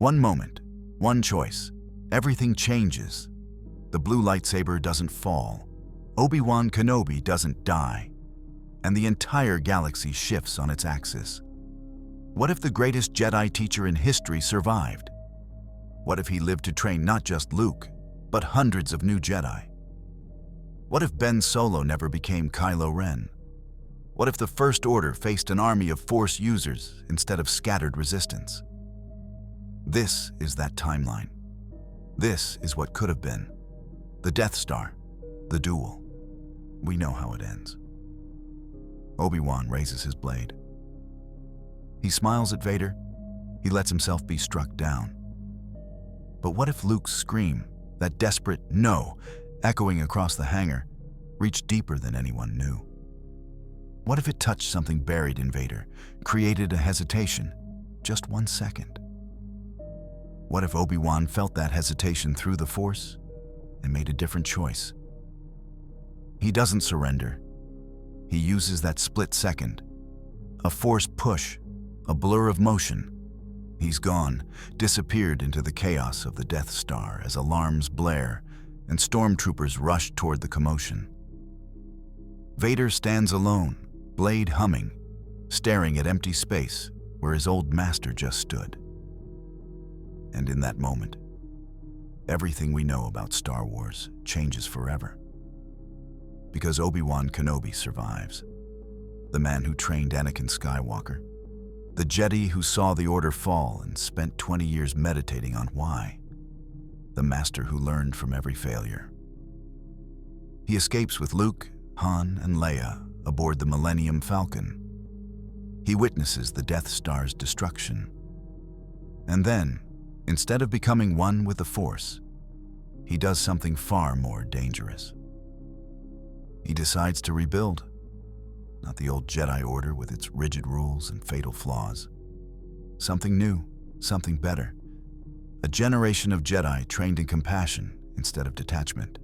One moment, one choice, everything changes. The blue lightsaber doesn't fall. Obi-Wan Kenobi doesn't die. And the entire galaxy shifts on its axis. What if the greatest Jedi teacher in history survived? What if he lived to train not just Luke, but hundreds of new Jedi? What if Ben Solo never became Kylo Ren? What if the First Order faced an army of Force users instead of scattered resistance? This is that timeline. This is what could have been. The Death Star, the duel. We know how it ends. Obi-Wan raises his blade. He smiles at Vader. He lets himself be struck down. But what if Luke's scream, that desperate "no," echoing across the hangar, reached deeper than anyone knew? What if it touched something buried in Vader, created a hesitation, just 1 second? What if Obi-Wan felt that hesitation through the Force and made a different choice? He doesn't surrender. He uses that split second, a Force push, a blur of motion. He's gone, disappeared into the chaos of the Death Star as alarms blare and stormtroopers rush toward the commotion. Vader stands alone, blade humming, staring at empty space where his old master just stood. And in that moment, everything we know about Star Wars changes forever. Because Obi-Wan Kenobi survives, the man who trained Anakin Skywalker, the Jedi who saw the Order fall and spent 20 years meditating on why, the master who learned from every failure. He escapes with Luke, Han, and Leia aboard the Millennium Falcon. He witnesses the Death Star's destruction. And then, instead of becoming one with the Force, he does something far more dangerous. He decides to rebuild. Not the old Jedi Order with its rigid rules and fatal flaws. Something new, something better. A generation of Jedi trained in compassion instead of detachment,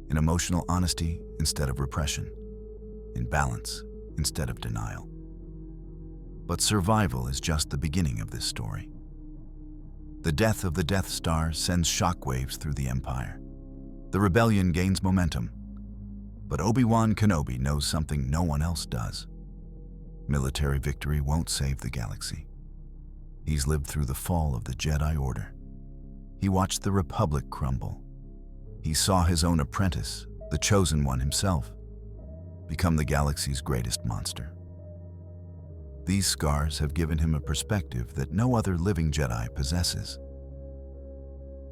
in emotional honesty instead of repression, in balance instead of denial. But survival is just the beginning of this story. The death of the Death Star sends shockwaves through the Empire. The rebellion gains momentum. But Obi-Wan Kenobi knows something no one else does. Military victory won't save the galaxy. He's lived through the fall of the Jedi Order. He watched the Republic crumble. He saw his own apprentice, the Chosen One himself, become the galaxy's greatest monster. These scars have given him a perspective that no other living Jedi possesses.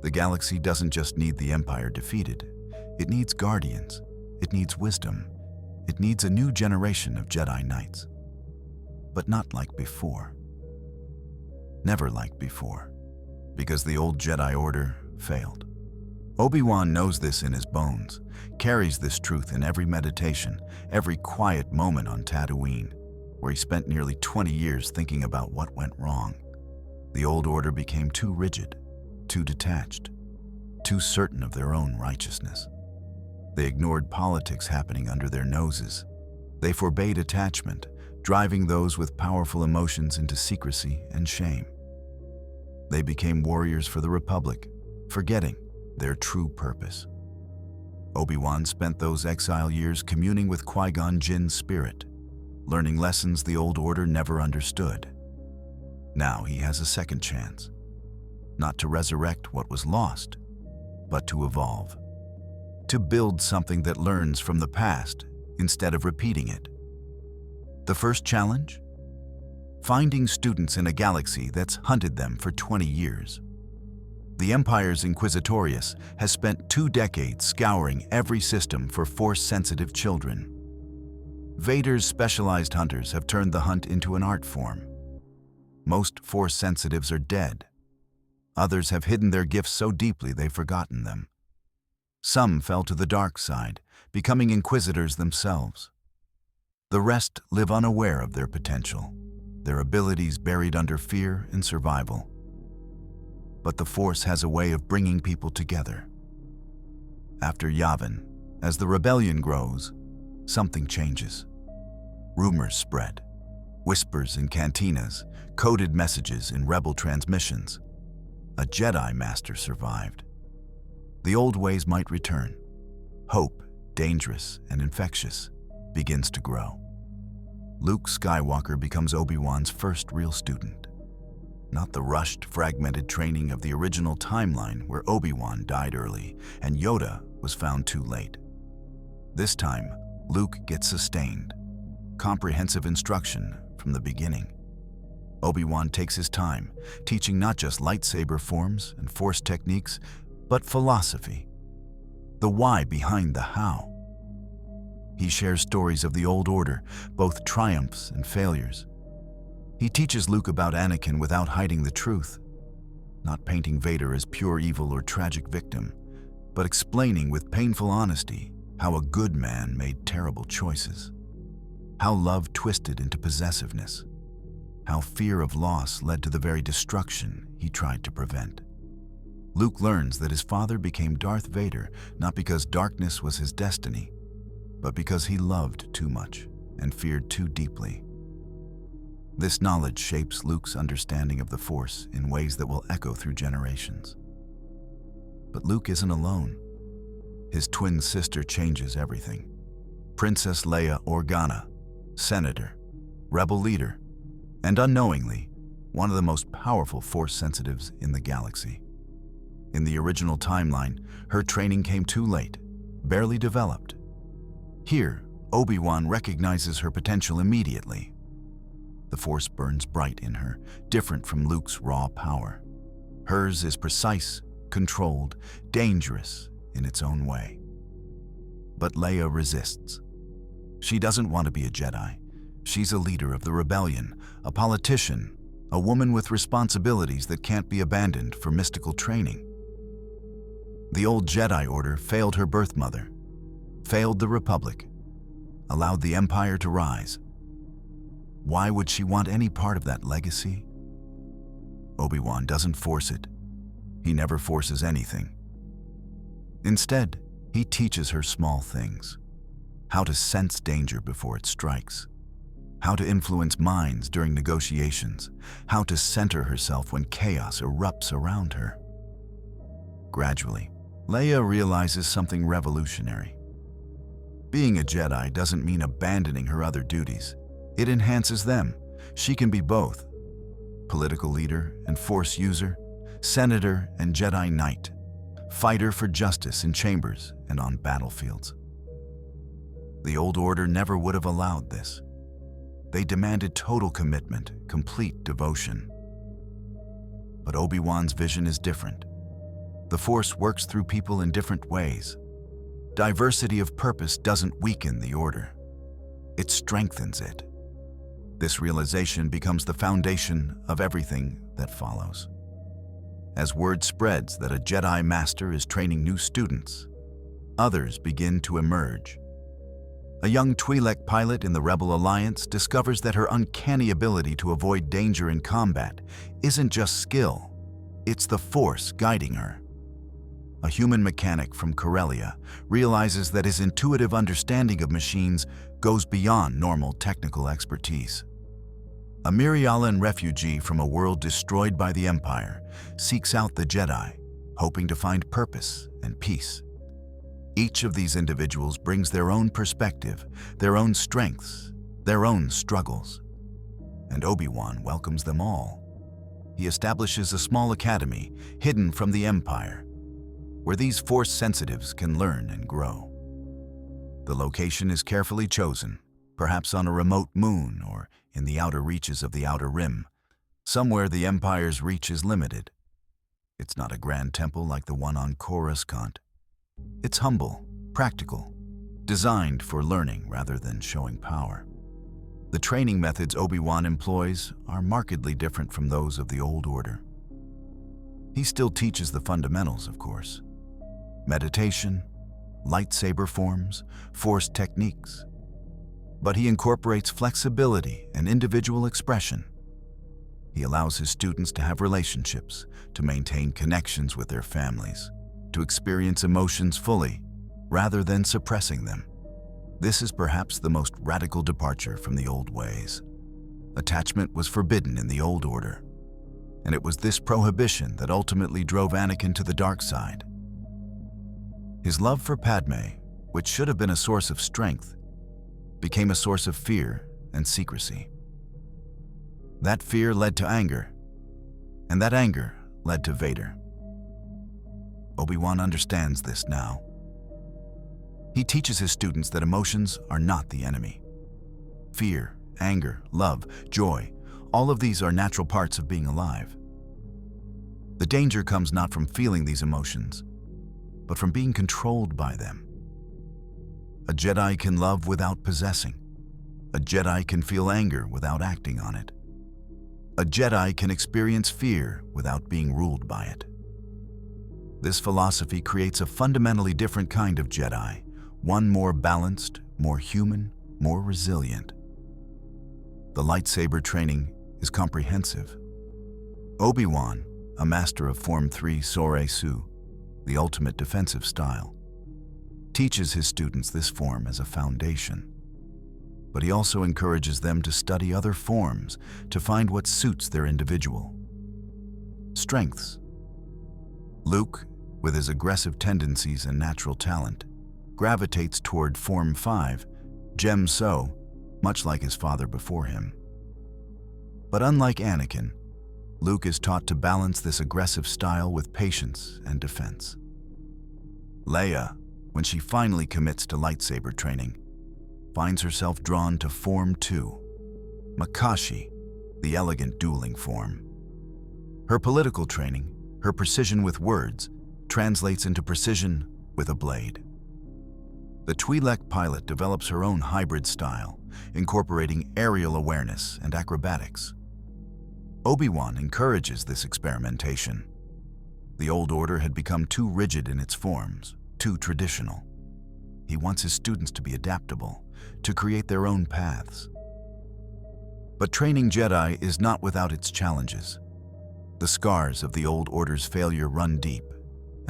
The galaxy doesn't just need the Empire defeated. It needs guardians. It needs wisdom. It needs a new generation of Jedi Knights. But not like before. Never like before. Because the old Jedi Order failed. Obi-Wan knows this in his bones, carries this truth in every meditation, every quiet moment on Tatooine, where he spent nearly 20 years thinking about what went wrong. The old order became too rigid, too detached, too certain of their own righteousness. They ignored politics happening under their noses. They forbade attachment, driving those with powerful emotions into secrecy and shame. They became warriors for the Republic, forgetting their true purpose. Obi-Wan spent those exile years communing with Qui-Gon Jinn's spirit, learning lessons the old order never understood. Now he has a second chance, not to resurrect what was lost, but to evolve. To build something that learns from the past instead of repeating it. The first challenge? Finding students in a galaxy that's hunted them for 20 years. The Empire's Inquisitorius has spent 2 decades scouring every system for Force-sensitive children. Vader's specialized hunters have turned the hunt into an art form. Most Force-sensitives are dead. Others have hidden their gifts so deeply they've forgotten them. Some fell to the dark side, becoming Inquisitors themselves. The rest live unaware of their potential, their abilities buried under fear and survival. But the Force has a way of bringing people together. After Yavin, as the rebellion grows, something changes. Rumors spread, whispers in cantinas, coded messages in rebel transmissions. A Jedi Master survived. The old ways might return. Hope, dangerous and infectious, begins to grow. Luke Skywalker becomes Obi-Wan's first real student. Not the rushed, fragmented training of the original timeline where Obi-Wan died early and Yoda was found too late. This time, Luke gets sustained, comprehensive instruction from the beginning. Obi-Wan takes his time, teaching not just lightsaber forms and Force techniques, but philosophy, the why behind the how. He shares stories of the old order, both triumphs and failures. He teaches Luke about Anakin without hiding the truth, not painting Vader as pure evil or tragic victim, but explaining with painful honesty how a good man made terrible choices, how love twisted into possessiveness, how fear of loss led to the very destruction he tried to prevent. Luke learns that his father became Darth Vader not because darkness was his destiny, but because he loved too much and feared too deeply. This knowledge shapes Luke's understanding of the Force in ways that will echo through generations. But Luke isn't alone. His twin sister changes everything. Princess Leia Organa, senator, rebel leader, and unknowingly, one of the most powerful Force sensitives in the galaxy. In the original timeline, her training came too late, barely developed. Here, Obi-Wan recognizes her potential immediately. The Force burns bright in her, different from Luke's raw power. Hers is precise, controlled, dangerous in its own way. But Leia resists. She doesn't want to be a Jedi. She's a leader of the rebellion, a politician, a woman with responsibilities that can't be abandoned for mystical training. The old Jedi Order failed her birth mother, failed the Republic, allowed the Empire to rise. Why would she want any part of that legacy? Obi-Wan doesn't force it. He never forces anything. Instead, he teaches her small things. How to sense danger before it strikes. How to influence minds during negotiations. How to center herself when chaos erupts around her. Gradually, Leia realizes something revolutionary. Being a Jedi doesn't mean abandoning her other duties. It enhances them. She can be both. Political leader and Force user, senator and Jedi Knight, fighter for justice in chambers and on battlefields. The old order never would have allowed this. They demanded total commitment, complete devotion. But Obi-Wan's vision is different. The Force works through people in different ways. Diversity of purpose doesn't weaken the order. It strengthens it. This realization becomes the foundation of everything that follows. As word spreads that a Jedi Master is training new students, others begin to emerge. A young Twi'lek pilot in the Rebel Alliance discovers that her uncanny ability to avoid danger in combat isn't just skill, it's the Force guiding her. A human mechanic from Corellia realizes that his intuitive understanding of machines goes beyond normal technical expertise. A Mirialan refugee from a world destroyed by the Empire seeks out the Jedi, hoping to find purpose and peace. Each of these individuals brings their own perspective, their own strengths, their own struggles. And Obi-Wan welcomes them all. He establishes a small academy hidden from the Empire, where these Force sensitives can learn and grow. The location is carefully chosen, perhaps on a remote moon or in the outer reaches of the Outer Rim, somewhere the Empire's reach is limited. It's not a grand temple like the one on Coruscant. It's humble, practical, designed for learning rather than showing power. The training methods Obi-Wan employs are markedly different from those of the old order. He still teaches the fundamentals, of course. Meditation, lightsaber forms, Force techniques. But he incorporates flexibility and individual expression. He allows his students to have relationships, to maintain connections with their families, to experience emotions fully, rather than suppressing them. This is perhaps the most radical departure from the old ways. Attachment was forbidden in the old order, and it was this prohibition that ultimately drove Anakin to the dark side. His love for Padme, which should have been a source of strength, became a source of fear and secrecy. That fear led to anger, and that anger led to Vader. Obi-Wan understands this now. He teaches his students that emotions are not the enemy. Fear, anger, love, joy, all of these are natural parts of being alive. The danger comes not from feeling these emotions, but from being controlled by them. A Jedi can love without possessing. A Jedi can feel anger without acting on it. A Jedi can experience fear without being ruled by it. This philosophy creates a fundamentally different kind of Jedi, one more balanced, more human, more resilient. The lightsaber training is comprehensive. Obi-Wan, a master of Form 3 Sorei-Su, the ultimate defensive style, teaches his students this form as a foundation. But he also encourages them to study other forms to find what suits their individual strengths. Luke, with his aggressive tendencies and natural talent, gravitates toward Form 5, Gem-So, much like his father before him. But unlike Anakin, Luke is taught to balance this aggressive style with patience and defense. Leia, when she finally commits to lightsaber training, finds herself drawn to Form 2, Makashi, the elegant dueling form. Her political training, her precision with words, translates into precision with a blade. The Twi'lek pilot develops her own hybrid style, incorporating aerial awareness and acrobatics. Obi-Wan encourages this experimentation. The old order had become too rigid in its forms, too traditional. He wants his students to be adaptable, to create their own paths. But training Jedi is not without its challenges. The scars of the old order's failure run deep,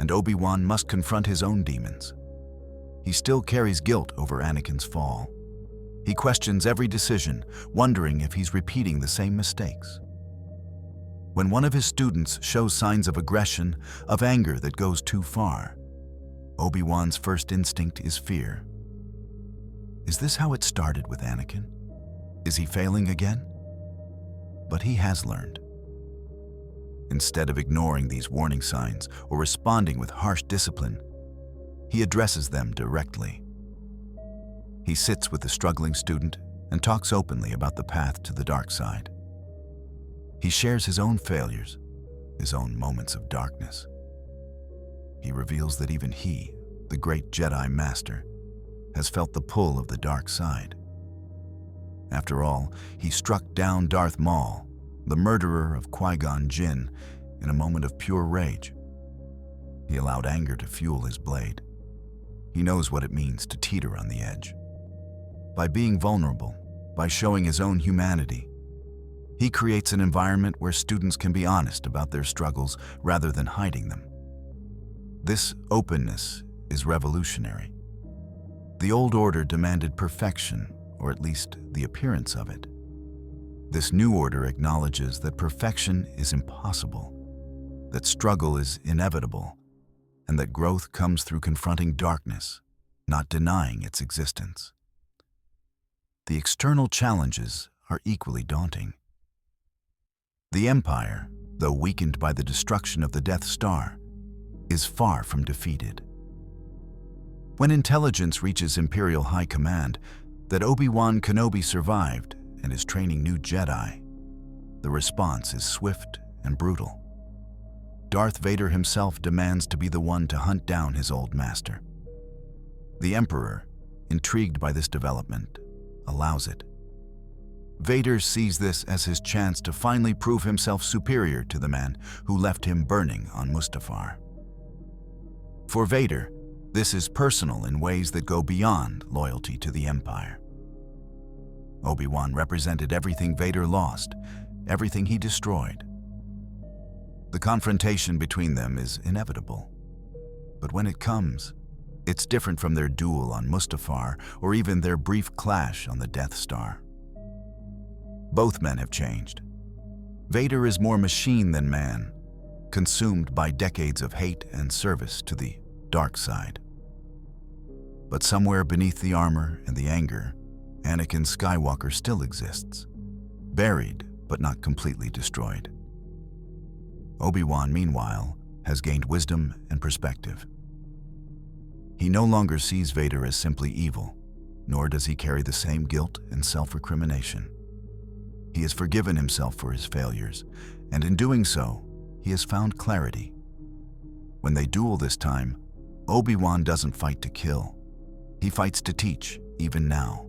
and Obi-Wan must confront his own demons. He still carries guilt over Anakin's fall. He questions every decision, wondering if he's repeating the same mistakes. When one of his students shows signs of aggression, of anger that goes too far, Obi-Wan's first instinct is fear. Is this how it started with Anakin? Is he failing again? But he has learned. Instead of ignoring these warning signs or responding with harsh discipline, he addresses them directly. He sits with the struggling student and talks openly about the path to the dark side. He shares his own failures, his own moments of darkness. He reveals that even he, the great Jedi Master, has felt the pull of the dark side. After all, he struck down Darth Maul, the murderer of Qui-Gon Jinn, in a moment of pure rage. He allowed anger to fuel his blade. He knows what it means to teeter on the edge. By being vulnerable, by showing his own humanity, he creates an environment where students can be honest about their struggles rather than hiding them. This openness is revolutionary. The old order demanded perfection, or at least the appearance of it. This new order acknowledges that perfection is impossible, that struggle is inevitable, and that growth comes through confronting darkness, not denying its existence. The external challenges are equally daunting. The Empire, though weakened by the destruction of the Death Star, is far from defeated. When intelligence reaches Imperial High Command that Obi-Wan Kenobi survived and is training new Jedi, the response is swift and brutal. Darth Vader himself demands to be the one to hunt down his old master. The Emperor, intrigued by this development, allows it. Vader sees this as his chance to finally prove himself superior to the man who left him burning on Mustafar. For Vader, this is personal in ways that go beyond loyalty to the Empire. Obi-Wan represented everything Vader lost, everything he destroyed. The confrontation between them is inevitable. But when it comes, it's different from their duel on Mustafar or even their brief clash on the Death Star. Both men have changed. Vader is more machine than man, consumed by decades of hate and service to the dark side. But somewhere beneath the armor and the anger, Anakin Skywalker still exists, buried but not completely destroyed. Obi-Wan, meanwhile, has gained wisdom and perspective. He no longer sees Vader as simply evil, nor does he carry the same guilt and self-recrimination. He has forgiven himself for his failures, and in doing so, he has found clarity. When they duel this time, Obi-Wan doesn't fight to kill. He fights to teach, even now.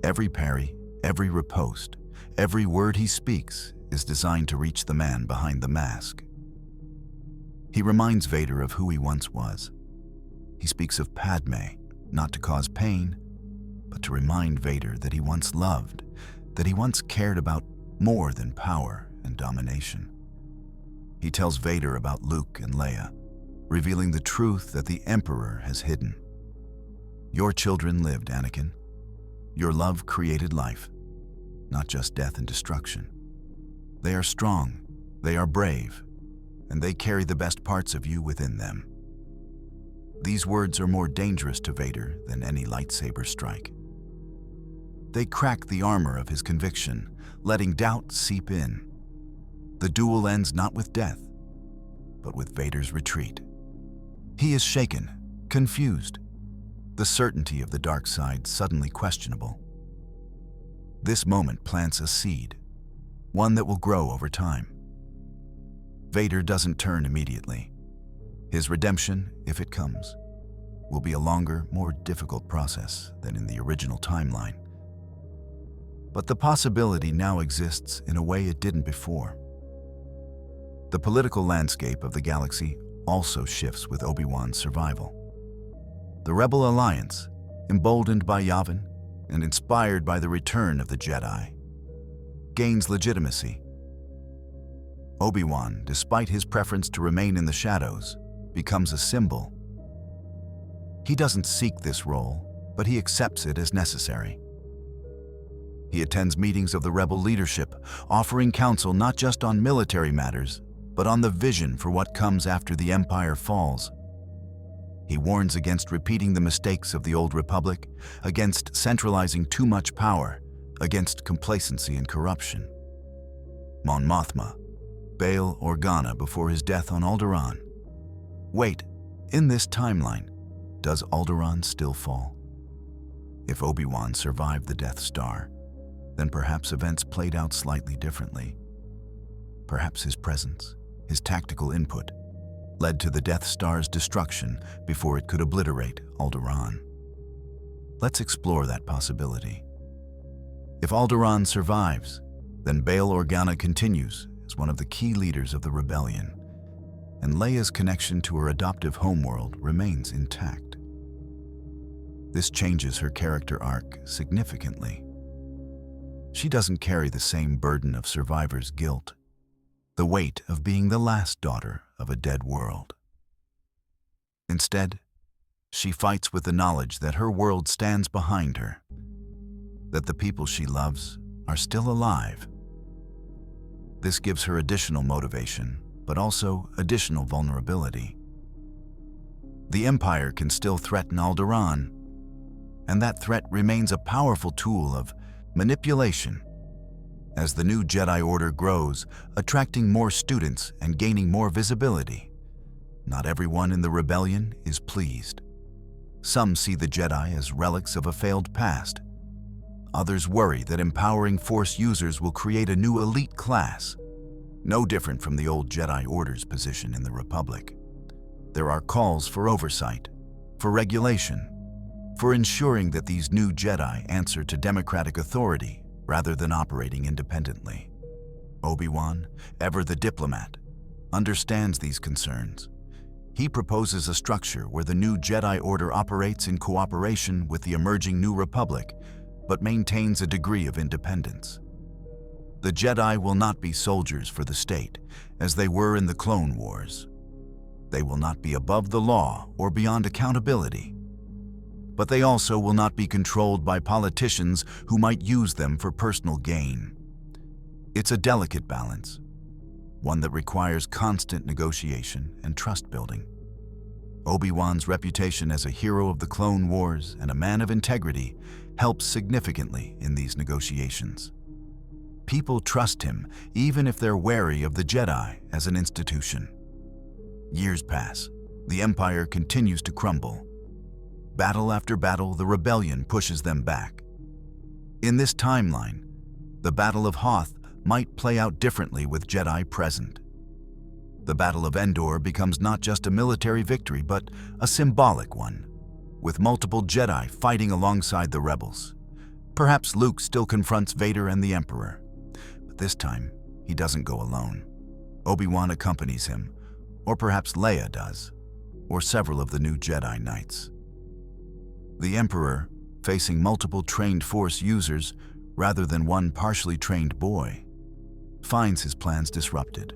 Every parry, every riposte, every word he speaks is designed to reach the man behind the mask. He reminds Vader of who he once was. He speaks of Padme, not to cause pain, but to remind Vader that he once loved, that he once cared about more than power and domination. He tells Vader about Luke and Leia, revealing the truth that the Emperor has hidden. Your children lived, Anakin. Your love created life, not just death and destruction. They are strong, they are brave, and they carry the best parts of you within them. These words are more dangerous to Vader than any lightsaber strike. They crack the armor of his conviction, letting doubt seep in. The duel ends not with death, but with Vader's retreat. He is shaken, confused, the certainty of the dark side suddenly questionable. This moment plants a seed, one that will grow over time. Vader doesn't turn immediately. His redemption, if it comes, will be a longer, more difficult process than in the original timeline. But the possibility now exists in a way it didn't before. The political landscape of the galaxy also shifts with Obi-Wan's survival. The Rebel Alliance, emboldened by Yavin and inspired by the return of the Jedi, gains legitimacy. Obi-Wan, despite his preference to remain in the shadows, becomes a symbol. He doesn't seek this role, but he accepts it as necessary. He attends meetings of the rebel leadership, offering counsel not just on military matters, but on the vision for what comes after the Empire falls. He warns against repeating the mistakes of the Old Republic, against centralizing too much power, against complacency and corruption. Mon Mothma, Bail Organa before his death on Alderaan. Wait, in this timeline, does Alderaan still fall? If Obi-Wan survived the Death Star, then perhaps events played out slightly differently. Perhaps his presence, his tactical input, led to the Death Star's destruction before it could obliterate Alderaan. Let's explore that possibility. If Alderaan survives, then Bail Organa continues as one of the key leaders of the rebellion, and Leia's connection to her adoptive homeworld remains intact. This changes her character arc significantly. She doesn't carry the same burden of survivor's guilt, the weight of being the last daughter of a dead world. Instead, she fights with the knowledge that her world stands behind her, that the people she loves are still alive. This gives her additional motivation, but also additional vulnerability. The Empire can still threaten Alderaan, and that threat remains a powerful tool of manipulation. As the new Jedi Order grows, attracting more students and gaining more visibility, not everyone in the rebellion is pleased. Some see the Jedi as relics of a failed past. Others worry that empowering Force users will create a new elite class, no different from the old Jedi Order's position in the Republic. There are calls for oversight, for regulation, for ensuring that these new Jedi answer to democratic authority rather than operating independently. Obi-Wan, ever the diplomat, understands these concerns. He proposes a structure where the new Jedi Order operates in cooperation with the emerging New Republic, but maintains a degree of independence. The Jedi will not be soldiers for the state, as they were in the Clone Wars. They will not be above the law or beyond accountability. But they also will not be controlled by politicians who might use them for personal gain. It's a delicate balance, one that requires constant negotiation and trust building. Obi-Wan's reputation as a hero of the Clone Wars and a man of integrity helps significantly in these negotiations. People trust him even if they're wary of the Jedi as an institution. Years pass. The Empire continues to crumble. Battle after battle, the rebellion pushes them back. In this timeline, the Battle of Hoth might play out differently with Jedi present. The Battle of Endor becomes not just a military victory, but a symbolic one, with multiple Jedi fighting alongside the rebels. Perhaps Luke still confronts Vader and the Emperor, but this time he doesn't go alone. Obi-Wan accompanies him, or perhaps Leia does, or several of the new Jedi Knights. The Emperor, facing multiple trained Force users rather than one partially trained boy, finds his plans disrupted.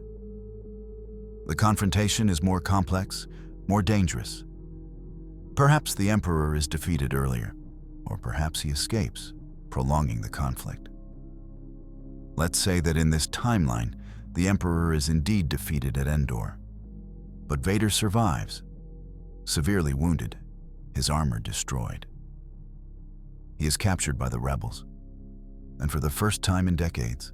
The confrontation is more complex, more dangerous. Perhaps the Emperor is defeated earlier, or perhaps he escapes, prolonging the conflict. Let's say that in this timeline, the Emperor is indeed defeated at Endor. But Vader survives, severely wounded, his armor destroyed. He is captured by the rebels, and for the first time in decades,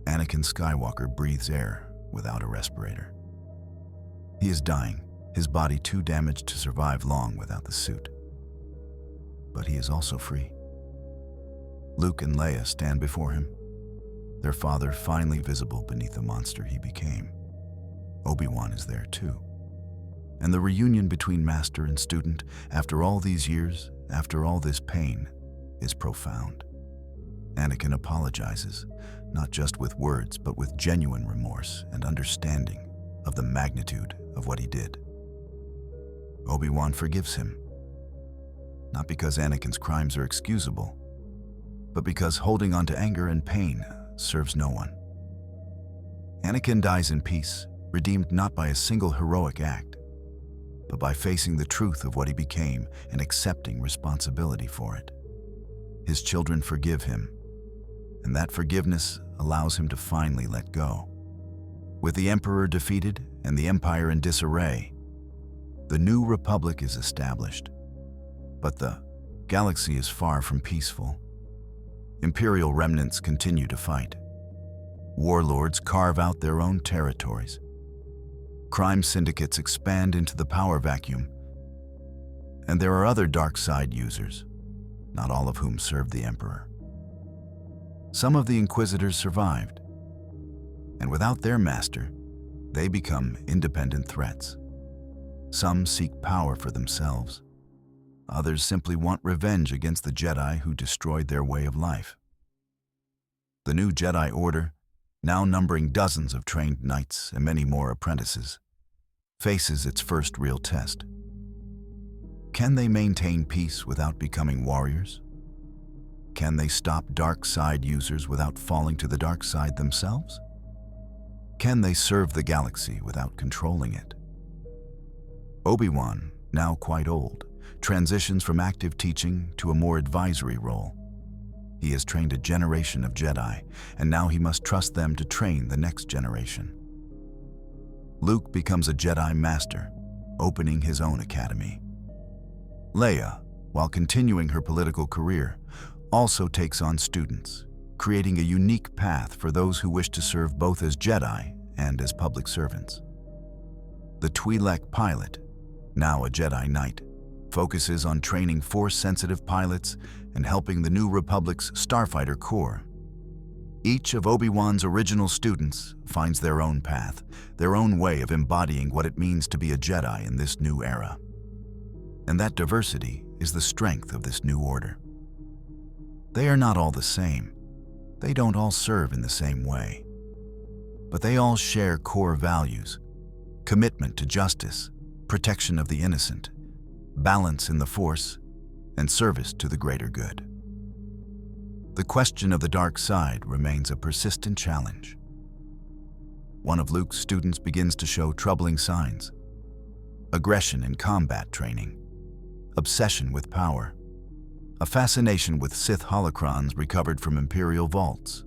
Anakin Skywalker breathes air without a respirator. He is dying, his body too damaged to survive long without the suit. But he is also free. Luke and Leia stand before him, their father finally visible beneath the monster he became. Obi-Wan is there too. And the reunion between master and student, after all these years, after all this pain, is profound. Anakin apologizes, not just with words, but with genuine remorse and understanding of the magnitude of what he did. Obi-Wan forgives him, not because Anakin's crimes are excusable, but because holding on to anger and pain serves no one. Anakin dies in peace, redeemed not by a single heroic act, but by facing the truth of what he became and accepting responsibility for it. His children forgive him, and that forgiveness allows him to finally let go. With the Emperor defeated and the Empire in disarray, the new Republic is established. But the galaxy is far from peaceful. Imperial remnants continue to fight. Warlords carve out their own territories. Crime syndicates expand into the power vacuum. And there are other dark side users, not all of whom served the Emperor. Some of the Inquisitors survived, and without their master, they become independent threats. Some seek power for themselves. Others simply want revenge against the Jedi who destroyed their way of life. The new Jedi Order, now numbering dozens of trained knights and many more apprentices, faces its first real test. Can they maintain peace without becoming warriors? Can they stop dark side users without falling to the dark side themselves? Can they serve the galaxy without controlling it? Obi-Wan, now quite old, transitions from active teaching to a more advisory role. He has trained a generation of Jedi, and now he must trust them to train the next generation. Luke becomes a Jedi Master, opening his own academy. Leia, while continuing her political career, also takes on students, creating a unique path for those who wish to serve both as Jedi and as public servants. The Twi'lek pilot, now a Jedi Knight, focuses on training Force-sensitive pilots and helping the New Republic's Starfighter Corps. Each of Obi-Wan's original students finds their own path, their own way of embodying what it means to be a Jedi in this new era. And that diversity is the strength of this new order. They are not all the same. They don't all serve in the same way. But they all share core values: commitment to justice, protection of the innocent, balance in the Force, and service to the greater good. The question of the dark side remains a persistent challenge. One of Luke's students begins to show troubling signs: aggression in combat training, obsession with power, a fascination with Sith holocrons recovered from Imperial vaults.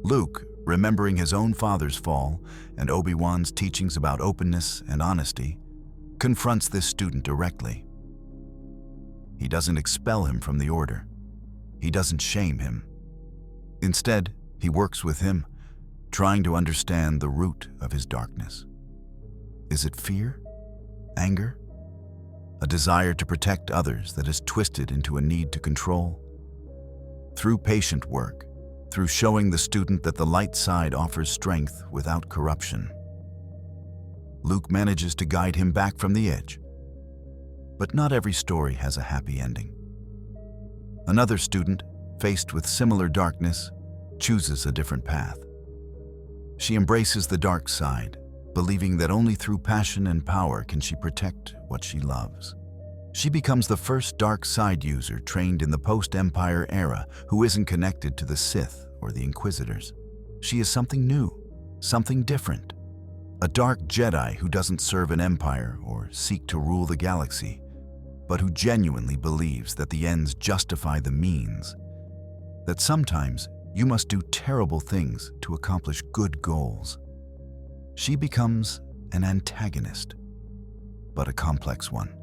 Luke, remembering his own father's fall and Obi-Wan's teachings about openness and honesty, confronts this student directly. He doesn't expel him from the order. He doesn't shame him. Instead, he works with him, trying to understand the root of his darkness. Is it fear? Anger? A desire to protect others that is twisted into a need to control? Through patient work, through showing the student that the light side offers strength without corruption, Luke manages to guide him back from the edge. But not every story has a happy ending. Another student, faced with similar darkness, chooses a different path. She embraces the dark side, believing that only through passion and power can she protect what she loves. She becomes the first dark side user trained in the post-Empire era who isn't connected to the Sith or the Inquisitors. She is something new, something different. A dark Jedi who doesn't serve an empire or seek to rule the galaxy, but who genuinely believes that the ends justify the means, that sometimes you must do terrible things to accomplish good goals. She becomes an antagonist, but a complex one,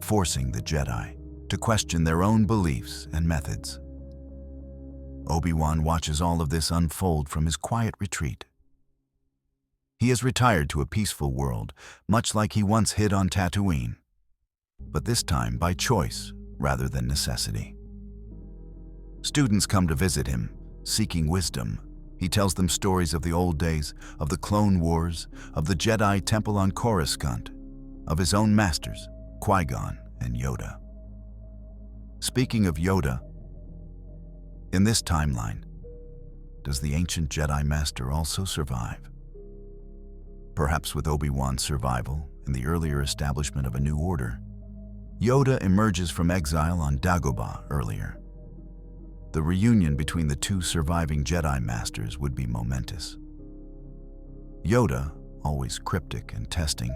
forcing the Jedi to question their own beliefs and methods. Obi-Wan watches all of this unfold from his quiet retreat. He has retired to a peaceful world, much like he once hid on Tatooine, but this time by choice rather than necessity. Students come to visit him, seeking wisdom. He tells them stories of the old days, of the Clone Wars, of the Jedi Temple on Coruscant, of his own masters, Qui-Gon and Yoda. Speaking of Yoda, in this timeline, does the ancient Jedi Master also survive? Perhaps with Obi-Wan's survival and the earlier establishment of a new order, Yoda emerges from exile on Dagobah earlier. The reunion between the two surviving Jedi Masters would be momentous. Yoda, always cryptic and testing,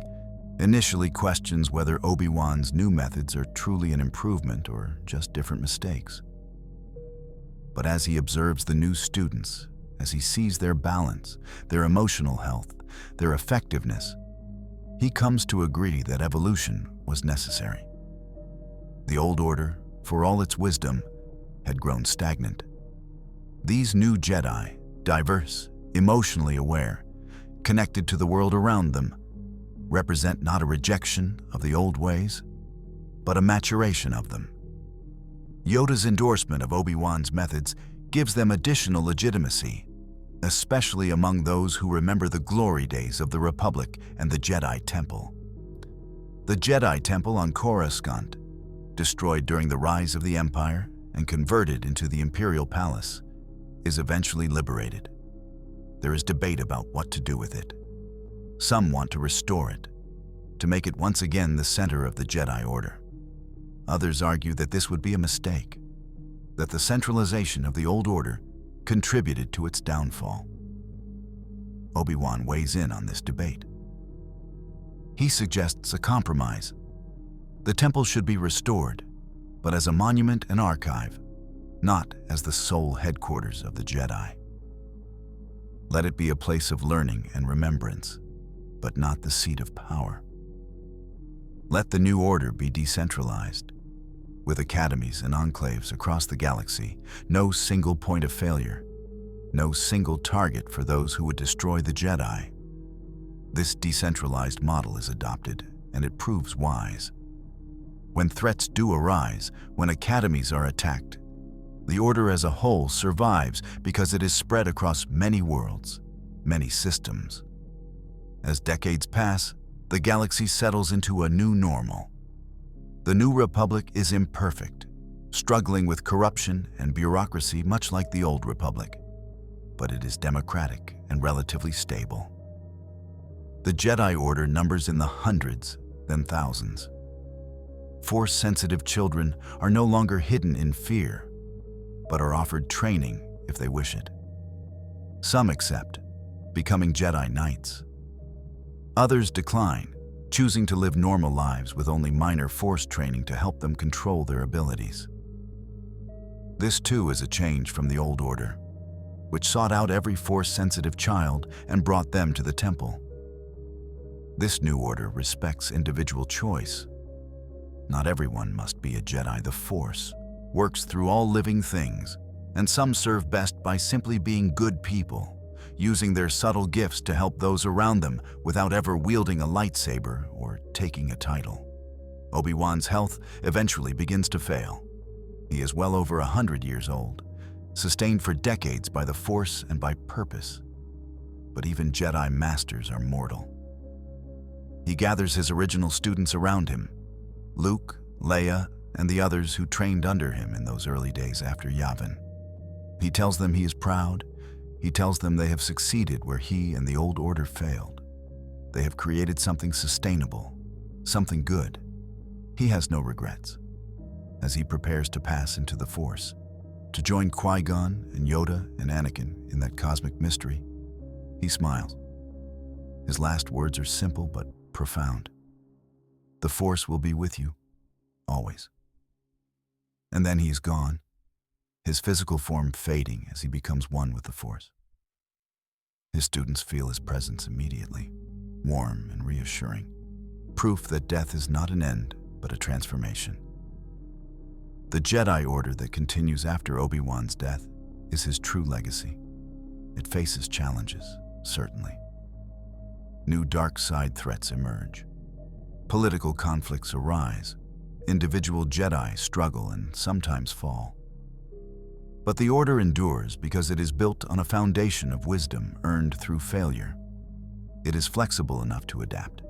initially questions whether Obi-Wan's new methods are truly an improvement or just different mistakes. But as he observes the new students, as he sees their balance, their emotional health, their effectiveness, he comes to agree that evolution was necessary. The old order, for all its wisdom, had grown stagnant. These new Jedi, diverse, emotionally aware, connected to the world around them, represent not a rejection of the old ways, but a maturation of them. Yoda's endorsement of Obi-Wan's methods gives them additional legitimacy, especially among those who remember the glory days of the Republic and the Jedi Temple. The Jedi Temple on Coruscant, destroyed during the rise of the Empire and converted into the Imperial Palace, is eventually liberated. There is debate about what to do with it. Some want to restore it, to make it once again the center of the Jedi Order. Others argue that this would be a mistake, that the centralization of the old order contributed to its downfall. Obi-Wan weighs in on this debate. He suggests a compromise. The temple should be restored, but as a monument and archive, not as the sole headquarters of the Jedi. Let it be a place of learning and remembrance, but not the seat of power. Let the new order be decentralized, with academies and enclaves across the galaxy, no single point of failure, no single target for those who would destroy the Jedi. This decentralized model is adopted, and it proves wise. When threats do arise, when academies are attacked, the Order as a whole survives because it is spread across many worlds, many systems. As decades pass, the galaxy settles into a new normal. The New Republic is imperfect, struggling with corruption and bureaucracy much like the Old Republic, but it is democratic and relatively stable. The Jedi Order numbers in the hundreds, then thousands. Force-sensitive children are no longer hidden in fear, but are offered training if they wish it. Some accept, becoming Jedi Knights. Others decline, choosing to live normal lives with only minor Force training to help them control their abilities. This too is a change from the old order, which sought out every Force-sensitive child and brought them to the temple. This new order respects individual choice. Not everyone must be a Jedi. The Force works through all living things, and some serve best by simply being good people, using their subtle gifts to help those around them without ever wielding a lightsaber or taking a title. Obi-Wan's health eventually begins to fail. He is well over 100 years old, sustained for decades by the Force and by purpose. But even Jedi Masters are mortal. He gathers his original students around him, Luke, Leia, and the others who trained under him in those early days after Yavin. He tells them he is proud. He tells them they have succeeded where he and the old order failed. They have created something sustainable, something good. He has no regrets. As he prepares to pass into the Force, to join Qui-Gon and Yoda and Anakin in that cosmic mystery, he smiles. His last words are simple but profound. The Force will be with you, always. And then he is gone, his physical form fading as he becomes one with the Force. His students feel his presence immediately, warm and reassuring, proof that death is not an end, but a transformation. The Jedi Order that continues after Obi-Wan's death is his true legacy. It faces challenges, certainly. New dark side threats emerge. Political conflicts arise. Individual Jedi struggle and sometimes fall. But the Order endures because it is built on a foundation of wisdom earned through failure. It is flexible enough to adapt,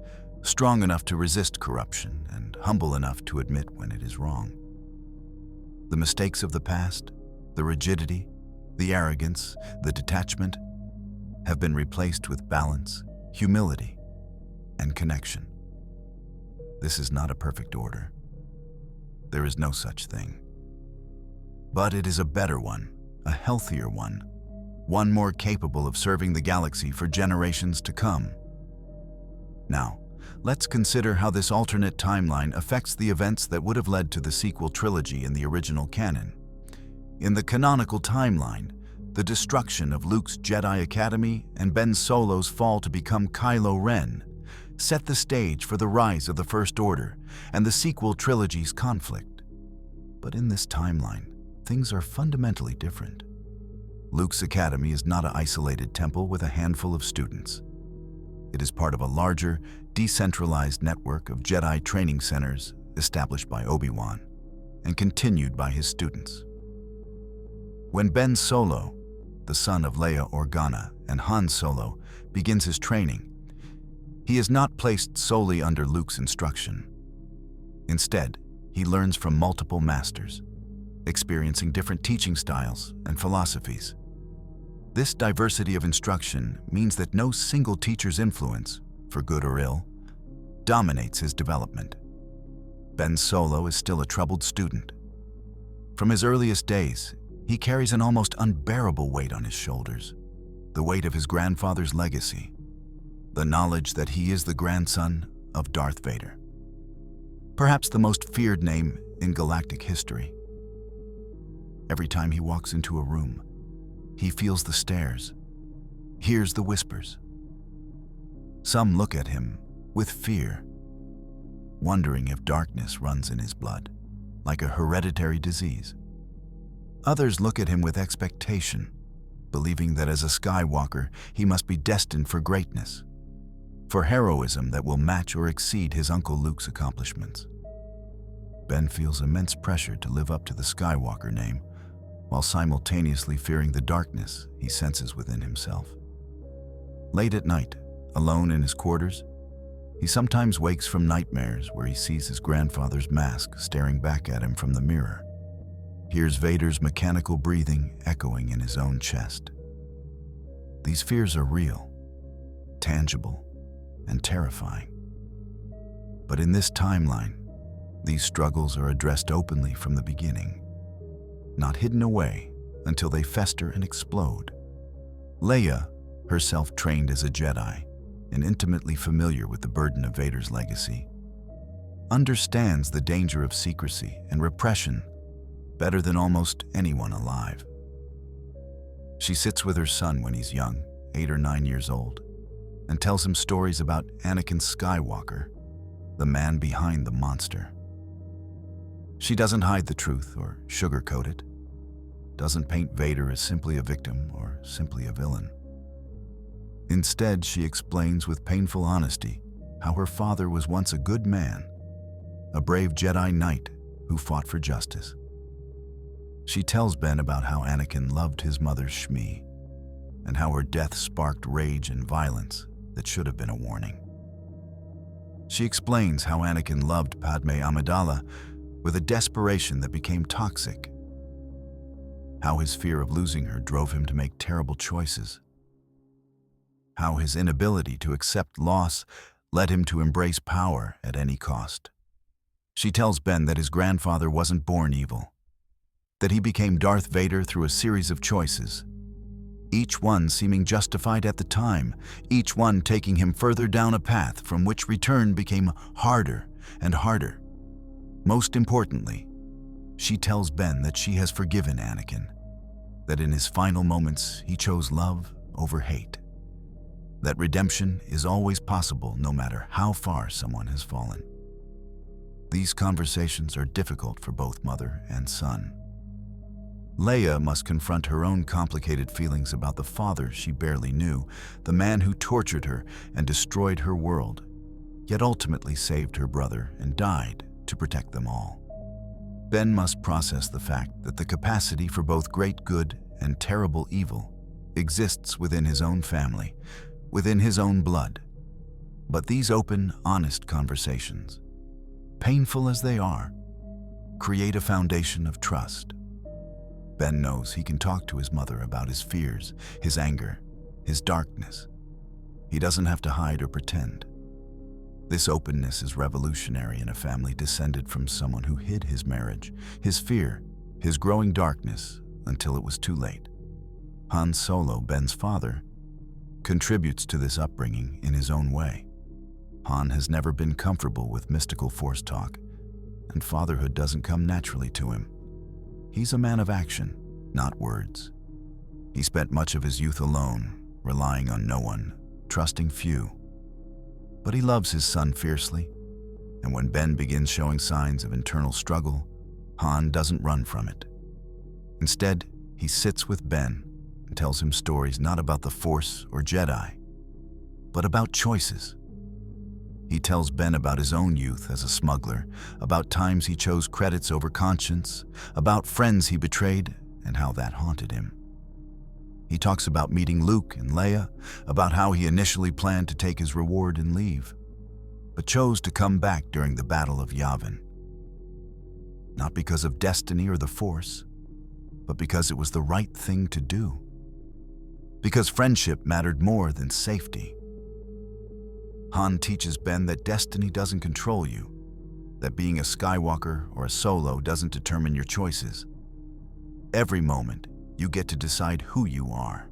strong enough to resist corruption, and humble enough to admit when it is wrong. The mistakes of the past, the rigidity, the arrogance, the detachment, have been replaced with balance, humility, and connection. This is not a perfect order. There is no such thing. But it is a better one, a healthier one more capable of serving the galaxy for generations to come. Now, let's consider how this alternate timeline affects the events that would have led to the sequel trilogy in the original canon. In the canonical timeline, the destruction of Luke's Jedi Academy and Ben Solo's fall to become Kylo Ren set the stage for the rise of the First Order and the sequel trilogy's conflict. But in this timeline, things are fundamentally different. Luke's Academy is not an isolated temple with a handful of students. It is part of a larger, decentralized network of Jedi training centers established by Obi-Wan and continued by his students. When Ben Solo, the son of Leia Organa and Han Solo, begins his training, he is not placed solely under Luke's instruction. Instead, he learns from multiple masters, experiencing different teaching styles and philosophies. This diversity of instruction means that no single teacher's influence, for good or ill, dominates his development. Ben Solo is still a troubled student. From his earliest days, he carries an almost unbearable weight on his shoulders, the weight of his grandfather's legacy, the knowledge that he is the grandson of Darth Vader, perhaps the most feared name in galactic history. Every time he walks into a room, he feels the stares, hears the whispers. Some look at him with fear, wondering if darkness runs in his blood, like a hereditary disease. Others look at him with expectation, believing that as a Skywalker, he must be destined for greatness, for heroism that will match or exceed his Uncle Luke's accomplishments. Ben feels immense pressure to live up to the Skywalker name, while simultaneously fearing the darkness he senses within himself. Late at night, alone in his quarters, he sometimes wakes from nightmares where he sees his grandfather's mask staring back at him from the mirror, hears Vader's mechanical breathing echoing in his own chest. These fears are real, tangible, and terrifying. But in this timeline, these struggles are addressed openly from the beginning, not hidden away until they fester and explode. Leia, herself trained as a Jedi and intimately familiar with the burden of Vader's legacy, understands the danger of secrecy and repression better than almost anyone alive. She sits with her son when he's young, 8 or 9 years old, and tells him stories about Anakin Skywalker, the man behind the monster. She doesn't hide the truth or sugarcoat it, doesn't paint Vader as simply a victim or simply a villain. Instead, she explains with painful honesty how her father was once a good man, a brave Jedi Knight who fought for justice. She tells Ben about how Anakin loved his mother Shmi, and how her death sparked rage and violence that should have been a warning. She explains how Anakin loved Padme Amidala with a desperation that became toxic, how his fear of losing her drove him to make terrible choices, how his inability to accept loss led him to embrace power at any cost. She tells Ben that his grandfather wasn't born evil, that he became Darth Vader through a series of choices, each one seeming justified at the time, each one taking him further down a path from which return became harder and harder. Most importantly, she tells Ben that she has forgiven Anakin, that in his final moments he chose love over hate, that redemption is always possible no matter how far someone has fallen. These conversations are difficult for both mother and son. Leia must confront her own complicated feelings about the father she barely knew, the man who tortured her and destroyed her world, yet ultimately saved her brother and died to protect them all. Ben must process the fact that the capacity for both great good and terrible evil exists within his own family, within his own blood. But these open, honest conversations, painful as they are, create a foundation of trust. Ben knows he can talk to his mother about his fears, his anger, his darkness. He doesn't have to hide or pretend. This openness is revolutionary in a family descended from someone who hid his marriage, his fear, his growing darkness until it was too late. Han Solo, Ben's father, contributes to this upbringing in his own way. Han has never been comfortable with mystical Force talk, and fatherhood doesn't come naturally to him. He's a man of action, not words. He spent much of his youth alone, relying on no one, trusting few. But he loves his son fiercely, and when Ben begins showing signs of internal struggle, Han doesn't run from it. Instead, he sits with Ben and tells him stories not about the Force or Jedi, but about choices. He tells Ben about his own youth as a smuggler, about times he chose credits over conscience, about friends he betrayed and how that haunted him. He talks about meeting Luke and Leia, about how he initially planned to take his reward and leave, but chose to come back during the Battle of Yavin. Not because of destiny or the Force, but because it was the right thing to do. Because friendship mattered more than safety. Han teaches Ben that destiny doesn't control you, that being a Skywalker or a Solo doesn't determine your choices. Every moment, you get to decide who you are.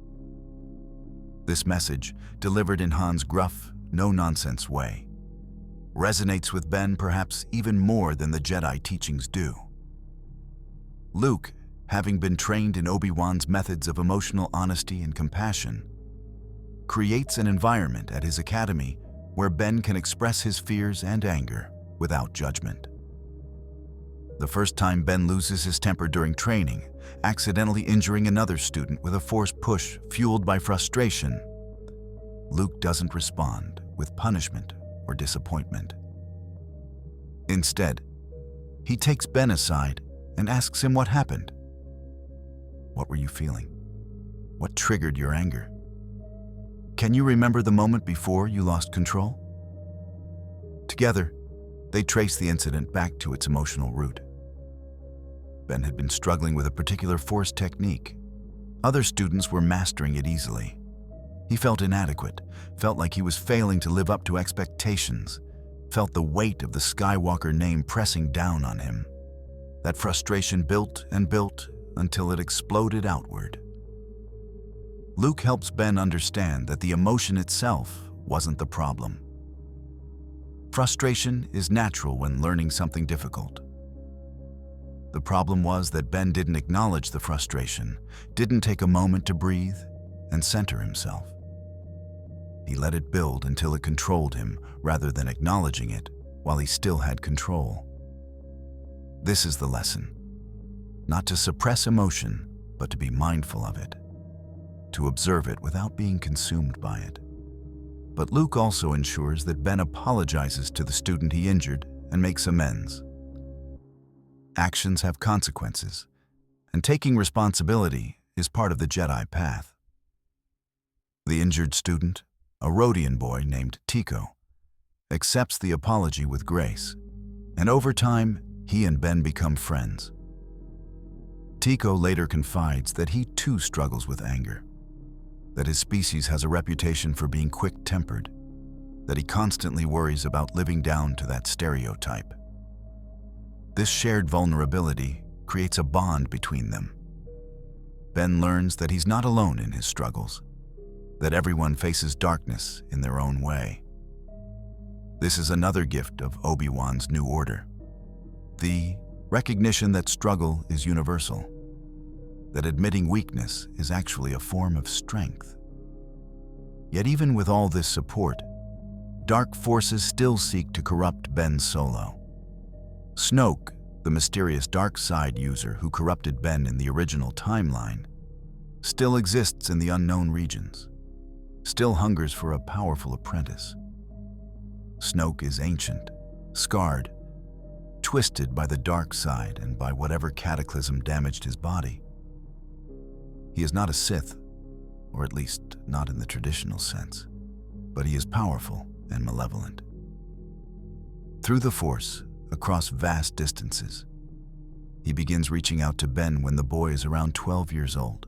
This message, delivered in Han's gruff, no-nonsense way, resonates with Ben perhaps even more than the Jedi teachings do. Luke, having been trained in Obi-Wan's methods of emotional honesty and compassion, creates an environment at his academy where Ben can express his fears and anger without judgment. The first time Ben loses his temper during training, accidentally injuring another student with a forced push fueled by frustration, Luke doesn't respond with punishment or disappointment. Instead, he takes Ben aside and asks him what happened. What were you feeling? What triggered your anger? Can you remember the moment before you lost control? Together, they trace the incident back to its emotional root. Ben had been struggling with a particular Force technique. Other students were mastering it easily. He felt inadequate, felt like he was failing to live up to expectations, felt the weight of the Skywalker name pressing down on him. That frustration built and built until it exploded outward. Luke helps Ben understand that the emotion itself wasn't the problem. Frustration is natural when learning something difficult. The problem was that Ben didn't acknowledge the frustration, didn't take a moment to breathe and center himself. He let it build until it controlled him rather than acknowledging it while he still had control. This is the lesson. Not to suppress emotion, but to be mindful of it. To observe it without being consumed by it. But Luke also ensures that Ben apologizes to the student he injured and makes amends. Actions have consequences, and taking responsibility is part of the Jedi path. The injured student, a Rodian boy named Tico, accepts the apology with grace, and over time, he and Ben become friends. Tico later confides that he too struggles with anger, that his species has a reputation for being quick-tempered, that he constantly worries about living down to that stereotype. This shared vulnerability creates a bond between them. Ben learns that he's not alone in his struggles, that everyone faces darkness in their own way. This is another gift of Obi-Wan's new order. The recognition that struggle is universal, that admitting weakness is actually a form of strength. Yet even with all this support, dark forces still seek to corrupt Ben Solo. Snoke, the mysterious dark side user who corrupted Ben in the original timeline, still exists in the unknown regions, still hungers for a powerful apprentice. Snoke is ancient, scarred, twisted by the dark side and by whatever cataclysm damaged his body. He is not a Sith, or at least not in the traditional sense, but he is powerful and malevolent. Through the Force, across vast distances, he begins reaching out to Ben when the boy is around 12 years old.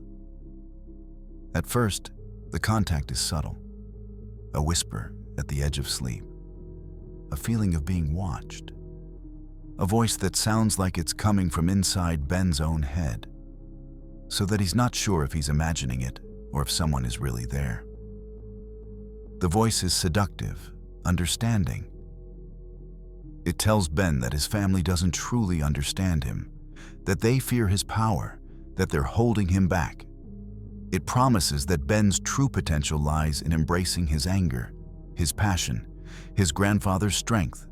At first, the contact is subtle, a whisper at the edge of sleep, a feeling of being watched, a voice that sounds like it's coming from inside Ben's own head, so that he's not sure if he's imagining it or if someone is really there. The voice is seductive, understanding. It tells Ben that his family doesn't truly understand him, that they fear his power, that they're holding him back. It promises that Ben's true potential lies in embracing his anger, his passion, his grandfather's strength.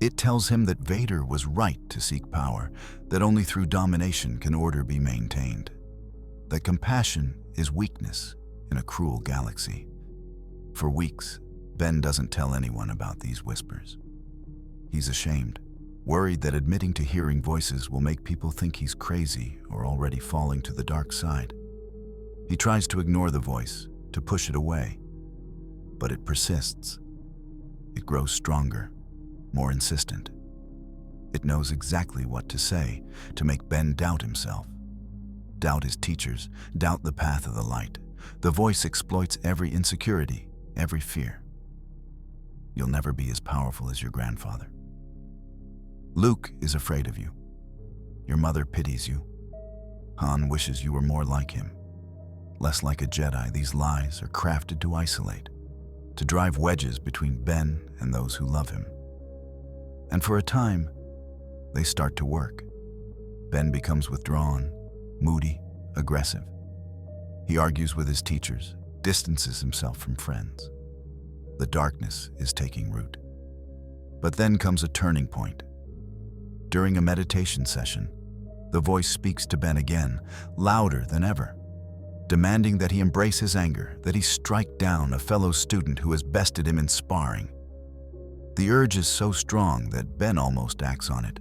It tells him that Vader was right to seek power, that only through domination can order be maintained, that compassion is weakness in a cruel galaxy. For weeks, Ben doesn't tell anyone about these whispers. He's ashamed, worried that admitting to hearing voices will make people think he's crazy or already falling to the dark side. He tries to ignore the voice, to push it away, but it persists. It grows stronger, more insistent. It knows exactly what to say to make Ben doubt himself, doubt his teachers, doubt the path of the light. The voice exploits every insecurity, every fear. You'll never be as powerful as your grandfather. Luke is afraid of you. Your mother pities you. Han wishes you were more like him. Less like a Jedi, these lies are crafted to isolate, to drive wedges between Ben and those who love him. And for a time, they start to work. Ben becomes withdrawn, moody, aggressive. He argues with his teachers, distances himself from friends. The darkness is taking root. But then comes a turning point. During a meditation session, the voice speaks to Ben again, louder than ever, demanding that he embrace his anger, that he strike down a fellow student who has bested him in sparring. The urge is so strong that Ben almost acts on it.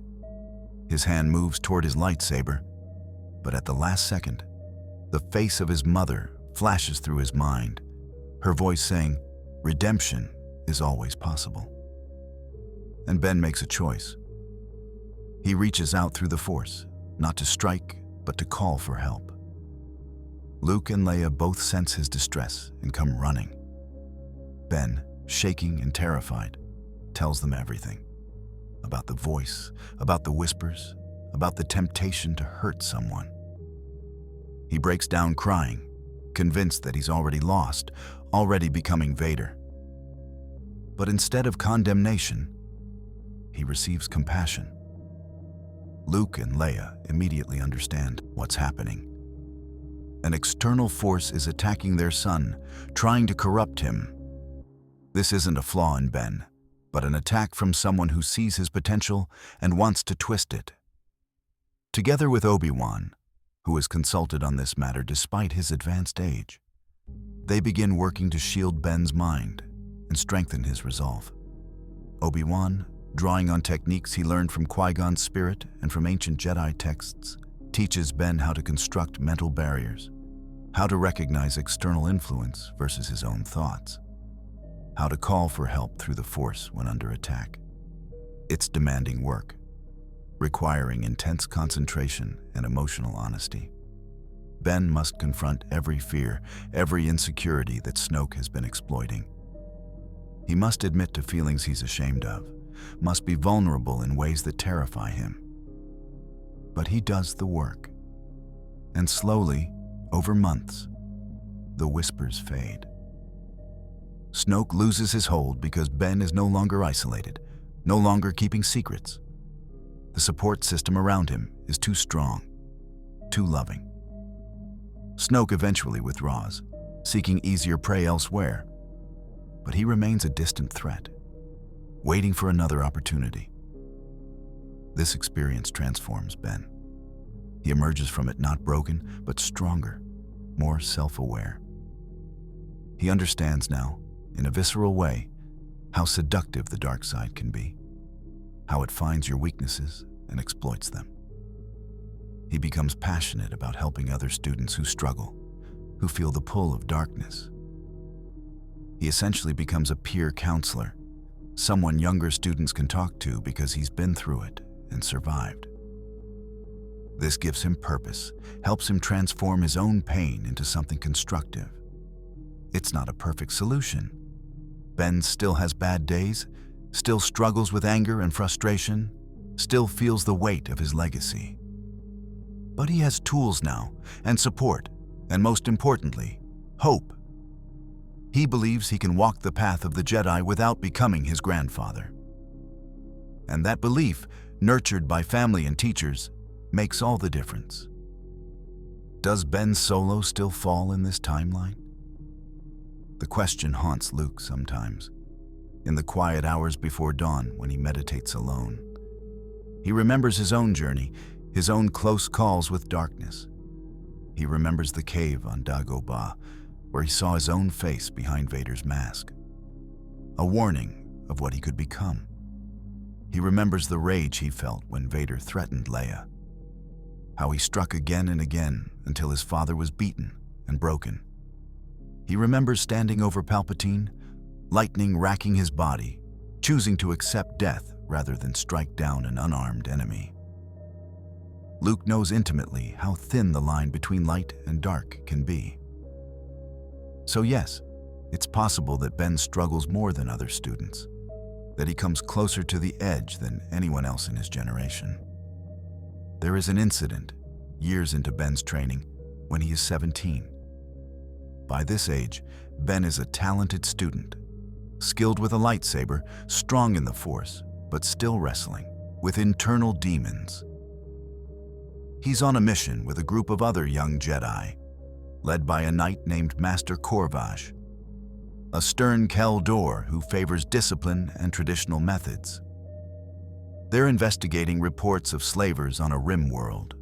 His hand moves toward his lightsaber, but at the last second, the face of his mother flashes through his mind, her voice saying, "Redemption is always possible." And Ben makes a choice. He reaches out through the Force, not to strike, but to call for help. Luke and Leia both sense his distress and come running. Ben, shaking and terrified, tells them everything. About the voice, about the whispers, about the temptation to hurt someone. He breaks down crying, convinced that he's already lost, already becoming Vader. But instead of condemnation, he receives compassion. Luke and Leia immediately understand what's happening. An external force is attacking their son, trying to corrupt him. This isn't a flaw in Ben, but an attack from someone who sees his potential and wants to twist it. Together with Obi-Wan, who is consulted on this matter despite his advanced age, they begin working to shield Ben's mind and strengthen his resolve. Obi-Wan, drawing on techniques he learned from Qui-Gon's spirit and from ancient Jedi texts, teaches Ben how to construct mental barriers, how to recognize external influence versus his own thoughts, how to call for help through the Force when under attack. It's demanding work, requiring intense concentration and emotional honesty. Ben must confront every fear, every insecurity that Snoke has been exploiting. He must admit to feelings he's ashamed of, must be vulnerable in ways that terrify him. But he does the work. And slowly, over months, the whispers fade. Snoke loses his hold because Ben is no longer isolated, no longer keeping secrets. The support system around him is too strong, too loving. Snoke eventually withdraws, seeking easier prey elsewhere, but he remains a distant threat, waiting for another opportunity. This experience transforms Ben. He emerges from it not broken, but stronger, more self-aware. He understands now, in a visceral way, how seductive the dark side can be, how it finds your weaknesses and exploits them. He becomes passionate about helping other students who struggle, who feel the pull of darkness. He essentially becomes a peer counselor, someone younger students can talk to because he's been through it and survived. This gives him purpose, helps him transform his own pain into something constructive. It's not a perfect solution. Ben still has bad days, still struggles with anger and frustration, still feels the weight of his legacy. But he has tools now, and support, and most importantly, hope. He believes he can walk the path of the Jedi without becoming his grandfather. And that belief, nurtured by family and teachers, makes all the difference. Does Ben Solo still fall in this timeline? The question haunts Luke sometimes, in the quiet hours before dawn when he meditates alone. He remembers his own journey, his own close calls with darkness. He remembers the cave on Dagobah, where he saw his own face behind Vader's mask, a warning of what he could become. He remembers the rage he felt when Vader threatened Leia, how he struck again and again until his father was beaten and broken. He remembers standing over Palpatine, lightning racking his body, choosing to accept death rather than strike down an unarmed enemy. Luke knows intimately how thin the line between light and dark can be. So yes, it's possible that Ben struggles more than other students, that he comes closer to the edge than anyone else in his generation. There is an incident, years into Ben's training, when he is 17. By this age, Ben is a talented student, skilled with a lightsaber, strong in the Force, but still wrestling with internal demons. He's on a mission with a group of other young Jedi, led by a knight named Master Corvash, a stern Kel Dor who favors discipline and traditional methods. They're investigating reports of slavers on a rim world,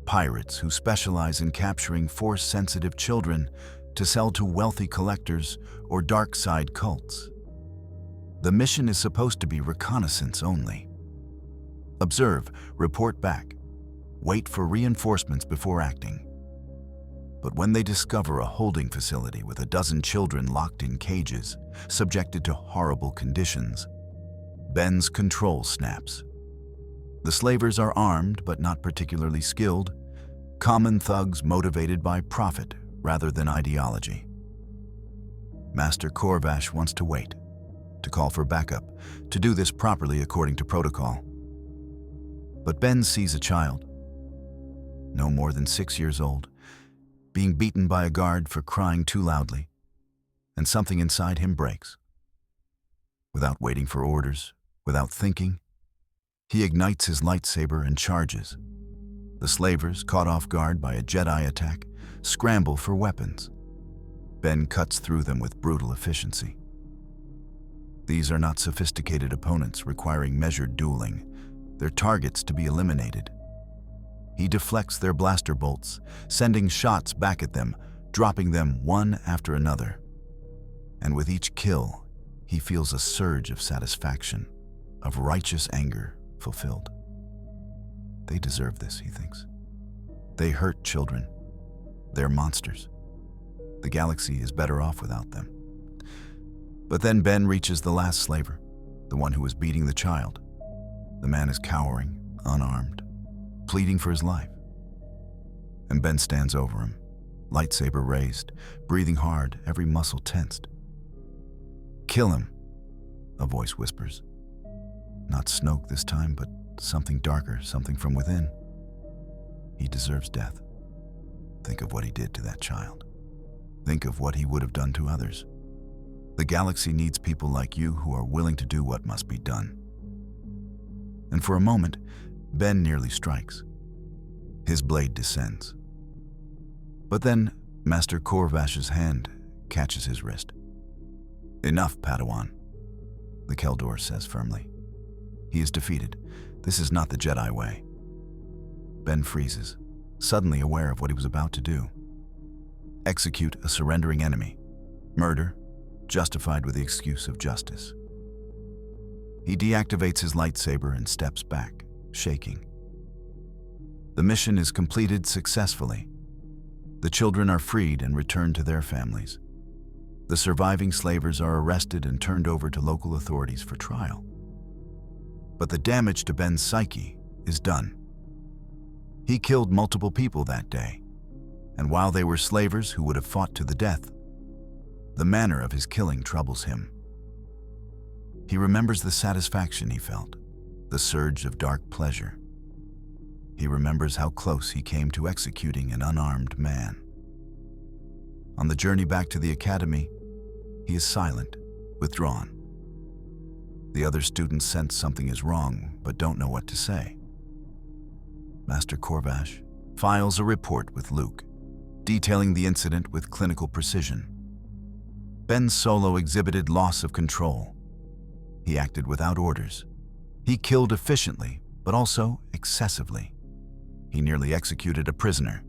pirates who specialize in capturing Force-sensitive children to sell to wealthy collectors or dark side cults. The mission is supposed to be reconnaissance only. Observe, report back, wait for reinforcements before acting. But when they discover a holding facility with a dozen children locked in cages, subjected to horrible conditions, Ben's control snaps. The slavers are armed but not particularly skilled, common thugs motivated by profit rather than ideology. Master Corvash wants to wait, to call for backup, to do this properly according to protocol. But Ben sees a child, no more than 6 years old, being beaten by a guard for crying too loudly, and something inside him breaks. Without waiting for orders, without thinking, He ignites his lightsaber and charges. The slavers, caught off guard by a Jedi attack, scramble for weapons. Ben cuts through them with brutal efficiency. These are not sophisticated opponents requiring measured dueling. They're targets to be eliminated. He deflects their blaster bolts, sending shots back at them, dropping them one after another. And with each kill, he feels a surge of satisfaction, of righteous anger fulfilled. They deserve this, he thinks. They hurt children. They're monsters. The galaxy is better off without them. But then Ben reaches the last slaver, the one who was beating the child. The man is cowering, unarmed, pleading for his life. And Ben stands over him, lightsaber raised, breathing hard, every muscle tensed. "Kill him," a voice whispers. Not Snoke this time, but something darker, something from within. He deserves death. Think of what he did to that child. Think of what he would have done to others. The galaxy needs people like you who are willing to do what must be done. And for a moment, Ben nearly strikes. His blade descends. But then, Master Corvash's hand catches his wrist. "Enough, Padawan," the Keldor says firmly. He is defeated. This is not the Jedi way. Ben freezes, suddenly aware of what he was about to do. Execute a surrendering enemy. Murder, justified with the excuse of justice. He deactivates his lightsaber and steps back, shaking. The mission is completed successfully. The children are freed and returned to their families. The surviving slavers are arrested and turned over to local authorities for trial. But the damage to Ben's psyche is done. He killed multiple people that day, and while they were slavers who would have fought to the death, the manner of his killing troubles him. He remembers the satisfaction he felt, the surge of dark pleasure. He remembers how close he came to executing an unarmed man. On the journey back to the academy, he is silent, withdrawn. The other students sense something is wrong, but don't know what to say. Master Corvash files a report with Luke, detailing the incident with clinical precision. Ben Solo exhibited loss of control. He acted without orders. He killed efficiently, but also excessively. He nearly executed a prisoner.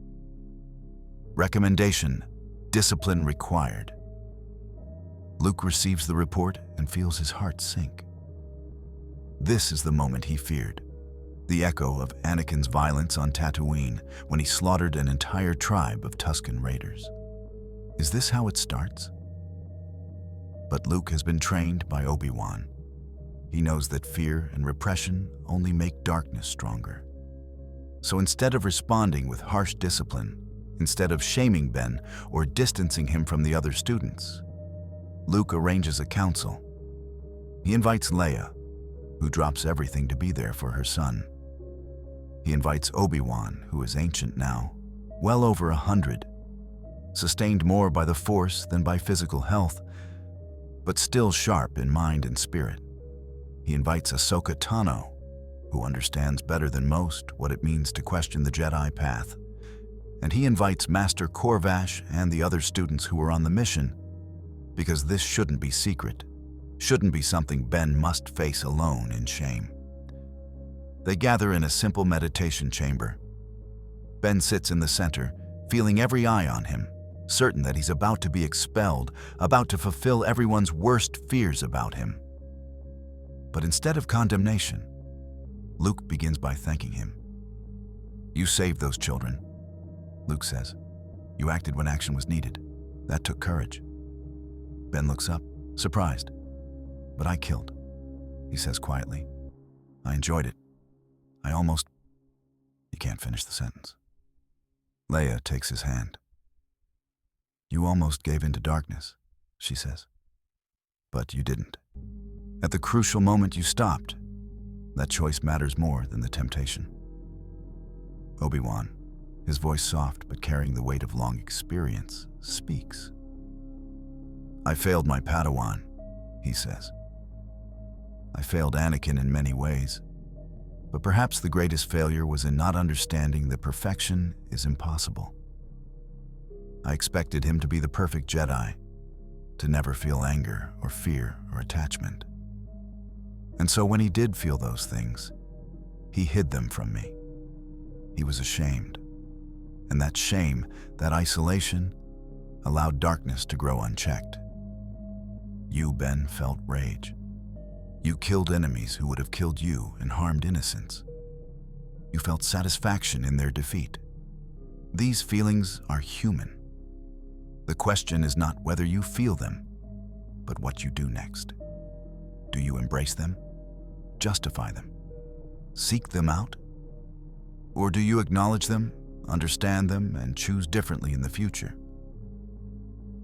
Recommendation: discipline required. Luke receives the report and feels his heart sink. This is the moment he feared. The echo of Anakin's violence on Tatooine when he slaughtered an entire tribe of Tusken Raiders. Is this how it starts? But Luke has been trained by Obi-Wan. He knows that fear and repression only make darkness stronger. So instead of responding with harsh discipline, instead of shaming Ben or distancing him from the other students, Luke arranges a council. He invites Leia, who drops everything to be there for her son. He invites Obi-Wan, who is ancient now, well over 100, sustained more by the Force than by physical health, but still sharp in mind and spirit. He invites Ahsoka Tano, who understands better than most what it means to question the Jedi path. And he invites Master Corvash and the other students who are on the mission, because this shouldn't be secret, shouldn't be something Ben must face alone in shame. They gather in a simple meditation chamber. Ben sits in the center, feeling every eye on him, certain that he's about to be expelled, about to fulfill everyone's worst fears about him. But instead of condemnation, Luke begins by thanking him. "You saved those children," Luke says. "You acted when action was needed. That took courage." Ben looks up, surprised. "But I killed," he says quietly. "I enjoyed it. I almost..." He can't finish the sentence. Leia takes his hand. "You almost gave in to darkness," she says. "But you didn't. At the crucial moment you stopped. That choice matters more than the temptation." Obi-Wan, his voice soft but carrying the weight of long experience, speaks. "I failed my Padawan," he says. "I failed Anakin in many ways. But perhaps the greatest failure was in not understanding that perfection is impossible. I expected him to be the perfect Jedi, to never feel anger or fear or attachment. And so when he did feel those things, he hid them from me. He was ashamed. And that shame, that isolation, allowed darkness to grow unchecked. You, Ben, felt rage. You killed enemies who would have killed you and harmed innocents. You felt satisfaction in their defeat. These feelings are human. The question is not whether you feel them, but what you do next. Do you embrace them? Justify them? Seek them out? Or do you acknowledge them, understand them, and choose differently in the future?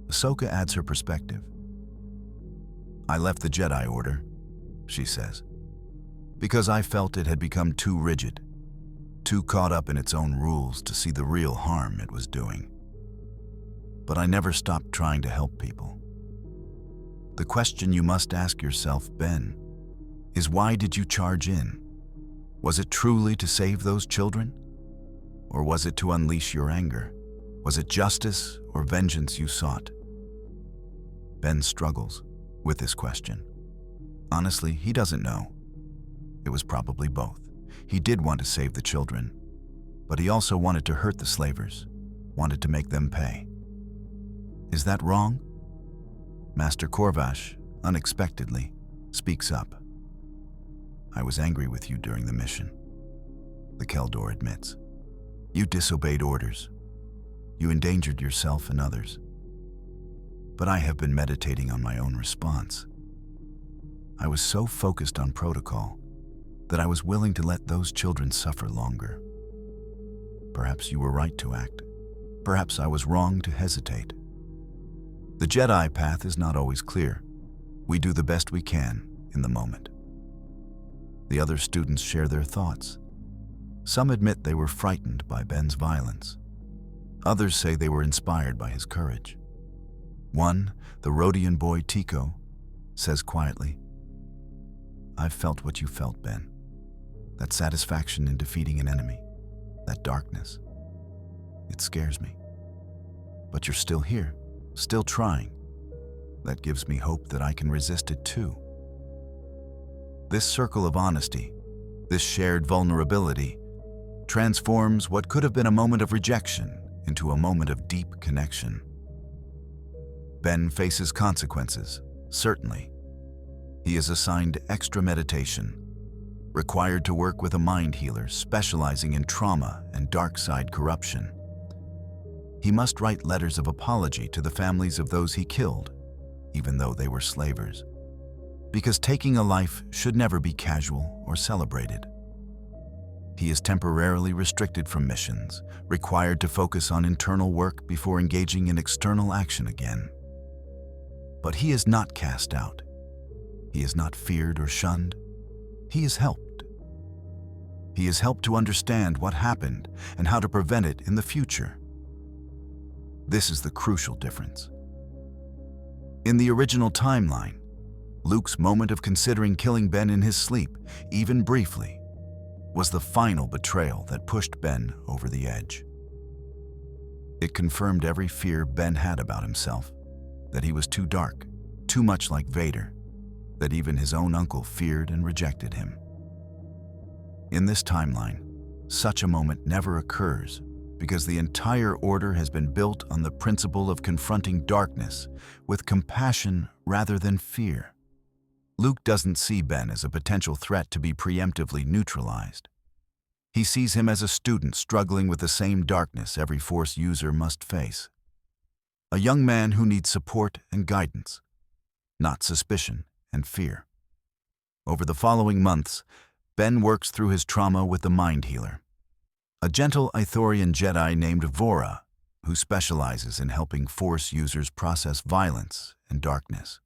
Ahsoka adds her perspective. I left the Jedi Order, she says, because I felt it had become too rigid, too caught up in its own rules to see the real harm it was doing. But I never stopped trying to help people. The question you must ask yourself, Ben, is why did you charge in? Was it truly to save those children? Or was it to unleash your anger? Was it justice or vengeance you sought? Ben struggles with this question. Honestly, he doesn't know. It was probably both. He did want to save the children, but he also wanted to hurt the slavers, wanted to make them pay. Is that wrong? Master Corvash, unexpectedly, speaks up. I was angry with you during the mission, the Keldor admits. You disobeyed orders. You endangered yourself and others. But I have been meditating on my own response. I was so focused on protocol that I was willing to let those children suffer longer. Perhaps you were right to act. Perhaps I was wrong to hesitate. The Jedi path is not always clear. We do the best we can in the moment. The other students share their thoughts. Some admit they were frightened by Ben's violence. Others say they were inspired by his courage. One, the Rhodian boy Tico, says quietly, I've felt what you felt, Ben. That satisfaction in defeating an enemy, that darkness. It scares me. But you're still here, still trying. That gives me hope that I can resist it too. This circle of honesty, this shared vulnerability, transforms what could have been a moment of rejection into a moment of deep connection. Ben faces consequences, certainly. He is assigned extra meditation, required to work with a mind healer specializing in trauma and dark side corruption. He must write letters of apology to the families of those he killed, even though they were slavers, because taking a life should never be casual or celebrated. He is temporarily restricted from missions, required to focus on internal work before engaging in external action again. But he is not cast out. He is not feared or shunned. He is helped. He is helped to understand what happened and how to prevent it in the future. This is the crucial difference. In the original timeline, Luke's moment of considering killing Ben in his sleep, even briefly, was the final betrayal that pushed Ben over the edge. It confirmed every fear Ben had about himself, that he was too dark, too much like Vader, that even his own uncle feared and rejected him. In this timeline, such a moment never occurs because the entire order has been built on the principle of confronting darkness with compassion rather than fear. Luke doesn't see Ben as a potential threat to be preemptively neutralized. He sees him as a student struggling with the same darkness every Force user must face. A young man who needs support and guidance, not suspicion and fear. Over the following months, Ben works through his trauma with the mind healer, a gentle Ithorian Jedi named Vora, who specializes in helping Force users process violence and darkness.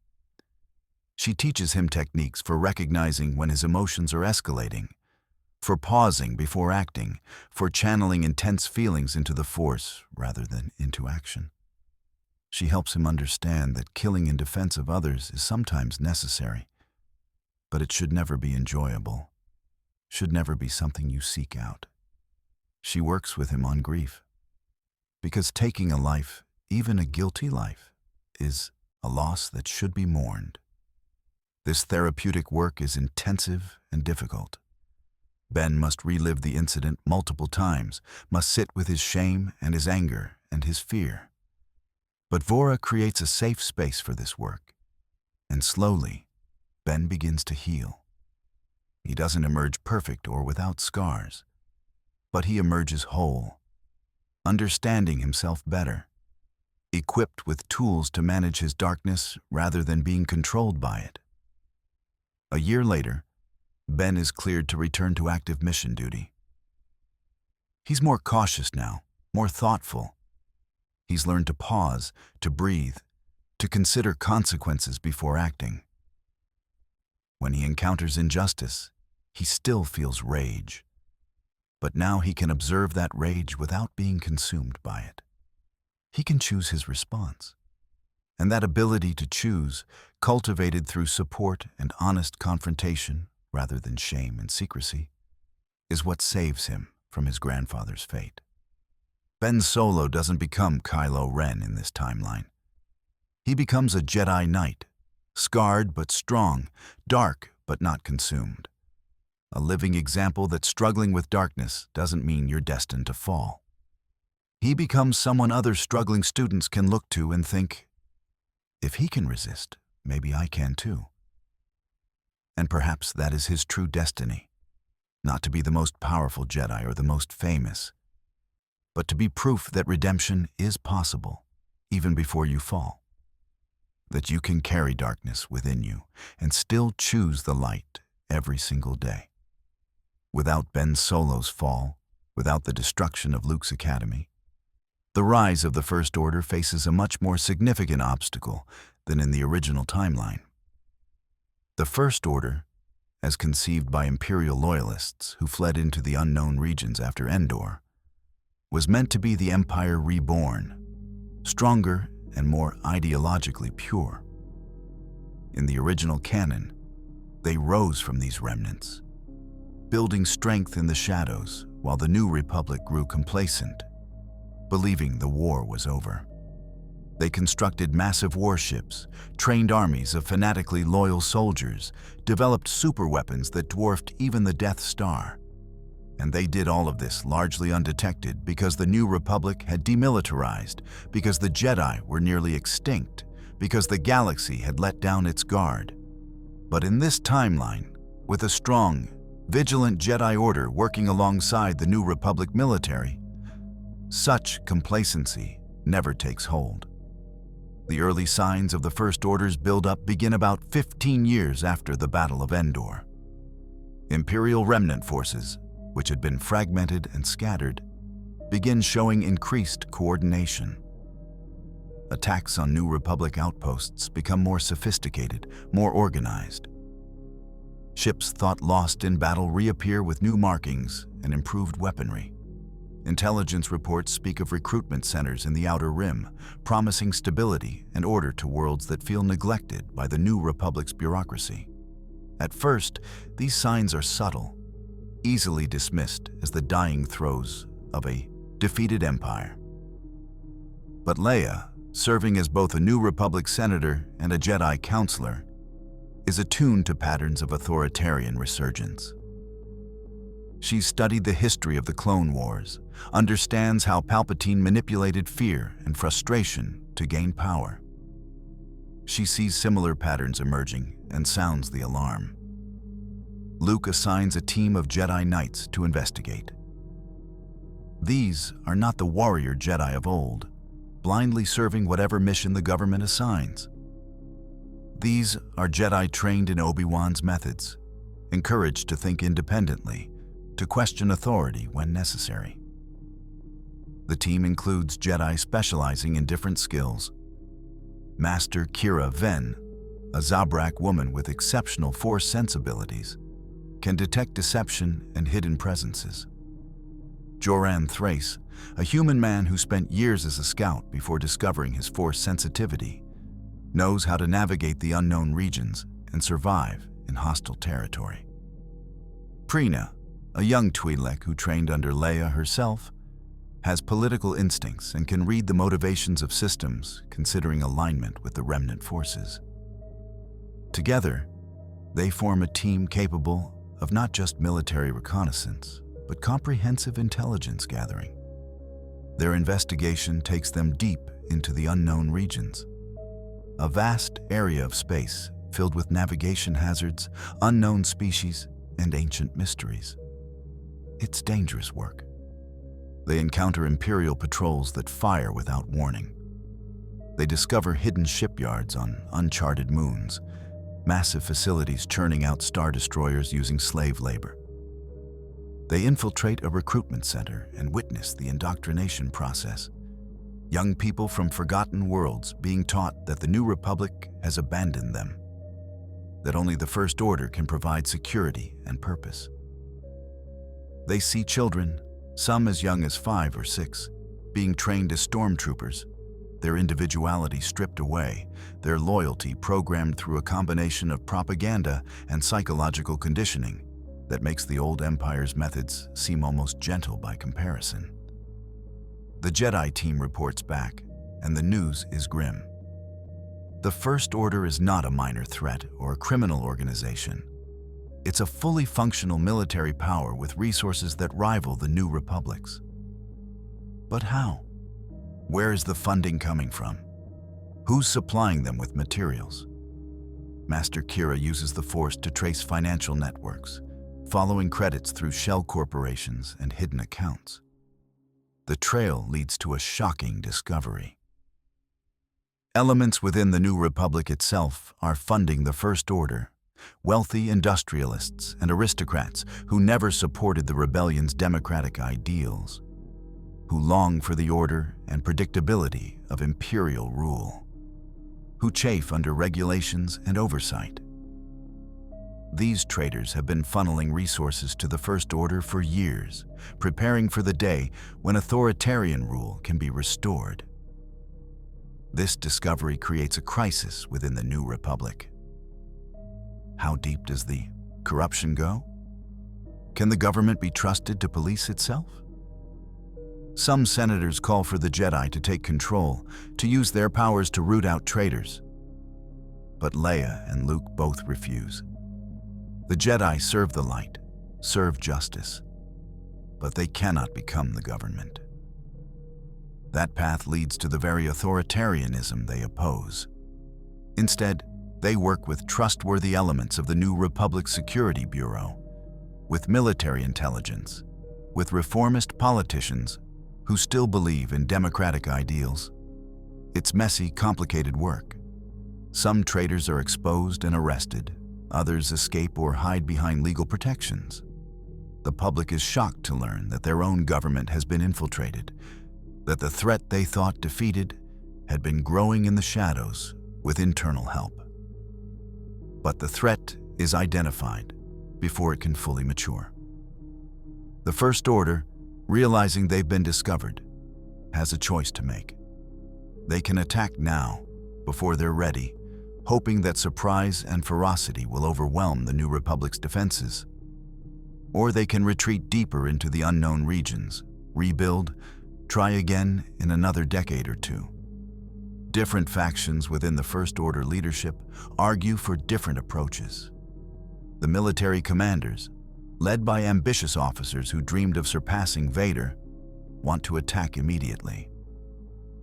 She teaches him techniques for recognizing when his emotions are escalating, for pausing before acting, for channeling intense feelings into the Force rather than into action. She helps him understand that killing in defense of others is sometimes necessary, but it should never be enjoyable. should never be something you seek out. She works with him on grief, because taking a life, even a guilty life, is a loss that should be mourned. This therapeutic work is intensive and difficult. Ben must relive the incident multiple times, must sit with his shame and his anger and his fear. But Vora creates a safe space for this work, and slowly, Ben begins to heal. He doesn't emerge perfect or without scars, but he emerges whole, understanding himself better, equipped with tools to manage his darkness rather than being controlled by it. A year later, Ben is cleared to return to active mission duty. He's more cautious now, more thoughtful. He's learned to pause, to breathe, to consider consequences before acting. When he encounters injustice, he still feels rage. But now he can observe that rage without being consumed by it. He can choose his response. And that ability to choose, cultivated through support and honest confrontation rather than shame and secrecy, is what saves him from his grandfather's fate. Ben Solo doesn't become Kylo Ren in this timeline. He becomes a Jedi Knight, scarred but strong, dark but not consumed. A living example that struggling with darkness doesn't mean you're destined to fall. He becomes someone other struggling students can look to and think, if he can resist, maybe I can too. And perhaps that is his true destiny, not to be the most powerful Jedi or the most famous, but to be proof that redemption is possible, even before you fall. That you can carry darkness within you and still choose the light every single day. Without Ben Solo's fall, without the destruction of Luke's academy, the rise of the First Order faces a much more significant obstacle than in the original timeline. The First Order, as conceived by Imperial loyalists who fled into the unknown regions after Endor, was meant to be the Empire reborn, stronger and more ideologically pure. In the original canon, they rose from these remnants, building strength in the shadows while the New Republic grew complacent, believing the war was over. They constructed massive warships, trained armies of fanatically loyal soldiers, developed superweapons that dwarfed even the Death Star. And they did all of this largely undetected because the New Republic had demilitarized, because the Jedi were nearly extinct, because the galaxy had let down its guard. But in this timeline, with a strong, vigilant Jedi Order working alongside the New Republic military, such complacency never takes hold. The early signs of the First Order's build-up begin about 15 years after the Battle of Endor. Imperial remnant forces, which had been fragmented and scattered, begin showing increased coordination. Attacks on New Republic outposts become more sophisticated, more organized. Ships thought lost in battle reappear with new markings and improved weaponry. Intelligence reports speak of recruitment centers in the Outer Rim, promising stability and order to worlds that feel neglected by the New Republic's bureaucracy. At first, these signs are subtle, easily dismissed as the dying throes of a defeated empire. But Leia, serving as both a New Republic senator and a Jedi counselor, is attuned to patterns of authoritarian resurgence. She's studied the history of the Clone Wars, understands how Palpatine manipulated fear and frustration to gain power. She sees similar patterns emerging and sounds the alarm. Luke assigns a team of Jedi Knights to investigate. These are not the warrior Jedi of old, blindly serving whatever mission the government assigns. These are Jedi trained in Obi-Wan's methods, encouraged to think independently, to question authority when necessary. The team includes Jedi specializing in different skills. Master Kira Ven, a Zabrak woman with exceptional Force sensibilities, can detect deception and hidden presences. Joran Thrace, a human man who spent years as a scout before discovering his Force sensitivity, knows how to navigate the unknown regions and survive in hostile territory. Prina, a young Twi'lek who trained under Leia herself, has political instincts and can read the motivations of systems considering alignment with the remnant forces. Together, they form a team capable of not just military reconnaissance, but comprehensive intelligence gathering. Their investigation takes them deep into the unknown regions, a vast area of space filled with navigation hazards, unknown species, and ancient mysteries. It's dangerous work. They encounter Imperial patrols that fire without warning. They discover hidden shipyards on uncharted moons, massive facilities churning out star destroyers using slave labor. They infiltrate a recruitment center and witness the indoctrination process. Young people from forgotten worlds being taught that the New Republic has abandoned them, that only the First Order can provide security and purpose. They see children, some as young as 5 or 6, being trained as stormtroopers, their individuality stripped away, their loyalty programmed through a combination of propaganda and psychological conditioning that makes the old Empire's methods seem almost gentle by comparison. The Jedi team reports back, and the news is grim. The First Order is not a minor threat or a criminal organization. It's a fully functional military power with resources that rival the New Republic's. But how? Where is the funding coming from? Who's supplying them with materials? Master Kira uses the Force to trace financial networks, following credits through shell corporations and hidden accounts. The trail leads to a shocking discovery. Elements within the New Republic itself are funding the First Order, wealthy industrialists and aristocrats who never supported the rebellion's democratic ideals, who long for the order and predictability of imperial rule, who chafe under regulations and oversight. These traders have been funneling resources to the First Order for years, preparing for the day when authoritarian rule can be restored. This discovery creates a crisis within the New Republic. How deep does the corruption go? Can the government be trusted to police itself? Some senators call for the Jedi to take control, to use their powers to root out traitors. But Leia and Luke both refuse. The Jedi serve the light, serve justice, but they cannot become the government. That path leads to the very authoritarianism they oppose. Instead, they work with trustworthy elements of the New Republic Security Bureau, with military intelligence, with reformist politicians who still believe in democratic ideals. It's messy, complicated work. Some traitors are exposed and arrested. Others escape or hide behind legal protections. The public is shocked to learn that their own government has been infiltrated, that the threat they thought defeated had been growing in the shadows with internal help. But the threat is identified before it can fully mature. The First Order, realizing they've been discovered, has a choice to make. They can attack now, before they're ready, hoping that surprise and ferocity will overwhelm the New Republic's defenses. Or they can retreat deeper into the unknown regions, rebuild, try again in another decade or two. Different factions within the First Order leadership argue for different approaches. The military commanders, led by ambitious officers who dreamed of surpassing Vader, want to attack immediately.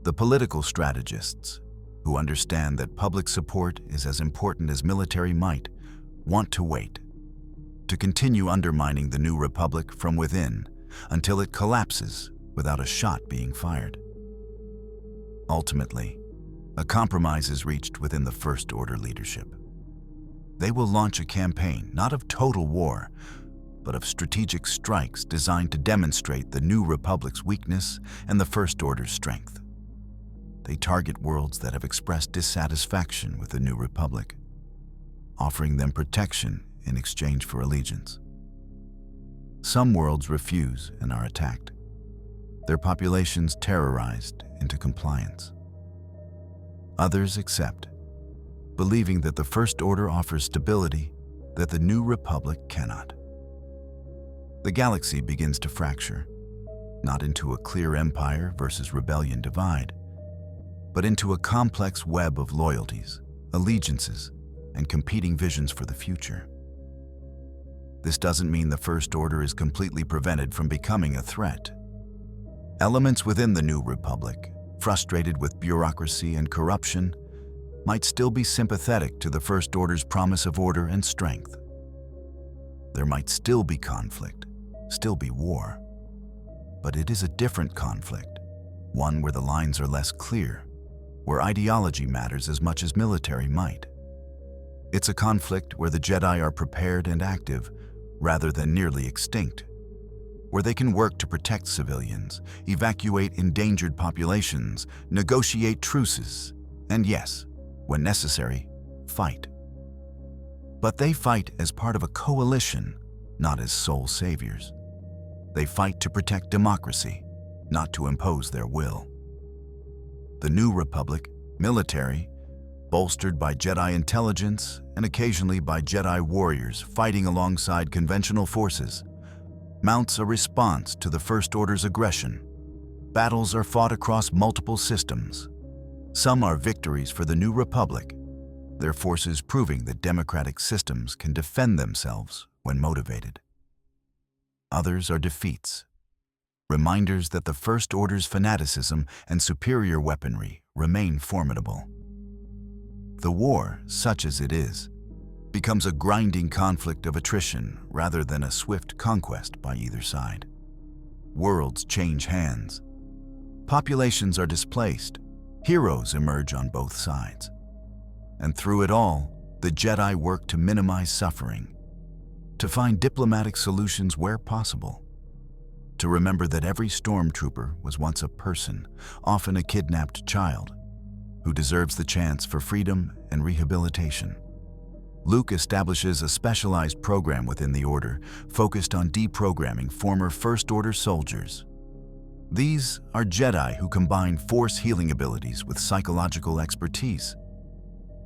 The political strategists, who understand that public support is as important as military might, want to wait, to continue undermining the New Republic from within until it collapses without a shot being fired. Ultimately, a compromise is reached within the First Order leadership. They will launch a campaign not of total war, but of strategic strikes designed to demonstrate the New Republic's weakness and the First Order's strength. They target worlds that have expressed dissatisfaction with the New Republic, offering them protection in exchange for allegiance. Some worlds refuse and are attacked, their populations terrorized into compliance. Others accept, believing that the First Order offers stability that the New Republic cannot. The galaxy begins to fracture, not into a clear empire versus rebellion divide, but into a complex web of loyalties, allegiances, and competing visions for the future. This doesn't mean the First Order is completely prevented from becoming a threat. Elements within the New Republic, frustrated with bureaucracy and corruption, might still be sympathetic to the First Order's promise of order and strength. There might still be conflict, still be war. But it is a different conflict, one where the lines are less clear, where ideology matters as much as military might. It's a conflict where the Jedi are prepared and active, rather than nearly extinct, where they can work to protect civilians, evacuate endangered populations, negotiate truces, and yes, when necessary, fight. But they fight as part of a coalition, not as sole saviors. They fight to protect democracy, not to impose their will. The New Republic, military, bolstered by Jedi intelligence and occasionally by Jedi warriors fighting alongside conventional forces, mounts a response to the First Order's aggression. Battles are fought across multiple systems. Some are victories for the New Republic, their forces proving that democratic systems can defend themselves when motivated. Others are defeats, reminders that the First Order's fanaticism and superior weaponry remain formidable. The war, such as it is, becomes a grinding conflict of attrition rather than a swift conquest by either side. Worlds change hands. Populations are displaced. Heroes emerge on both sides. And through it all, the Jedi work to minimize suffering, to find diplomatic solutions where possible, to remember that every stormtrooper was once a person, often a kidnapped child, who deserves the chance for freedom and rehabilitation. Luke establishes a specialized program within the Order focused on deprogramming former First Order soldiers. These are Jedi who combine Force healing abilities with psychological expertise,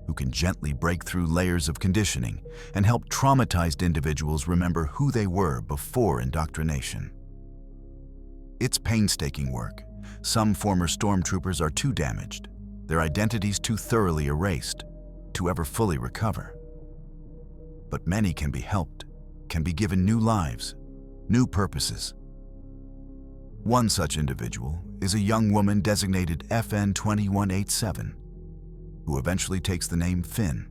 who can gently break through layers of conditioning and help traumatized individuals remember who they were before indoctrination. It's painstaking work. Some former stormtroopers are too damaged, their identities too thoroughly erased to ever fully recover. But many can be helped, can be given new lives, new purposes. One such individual is a young woman designated FN 2187, who eventually takes the name Finn.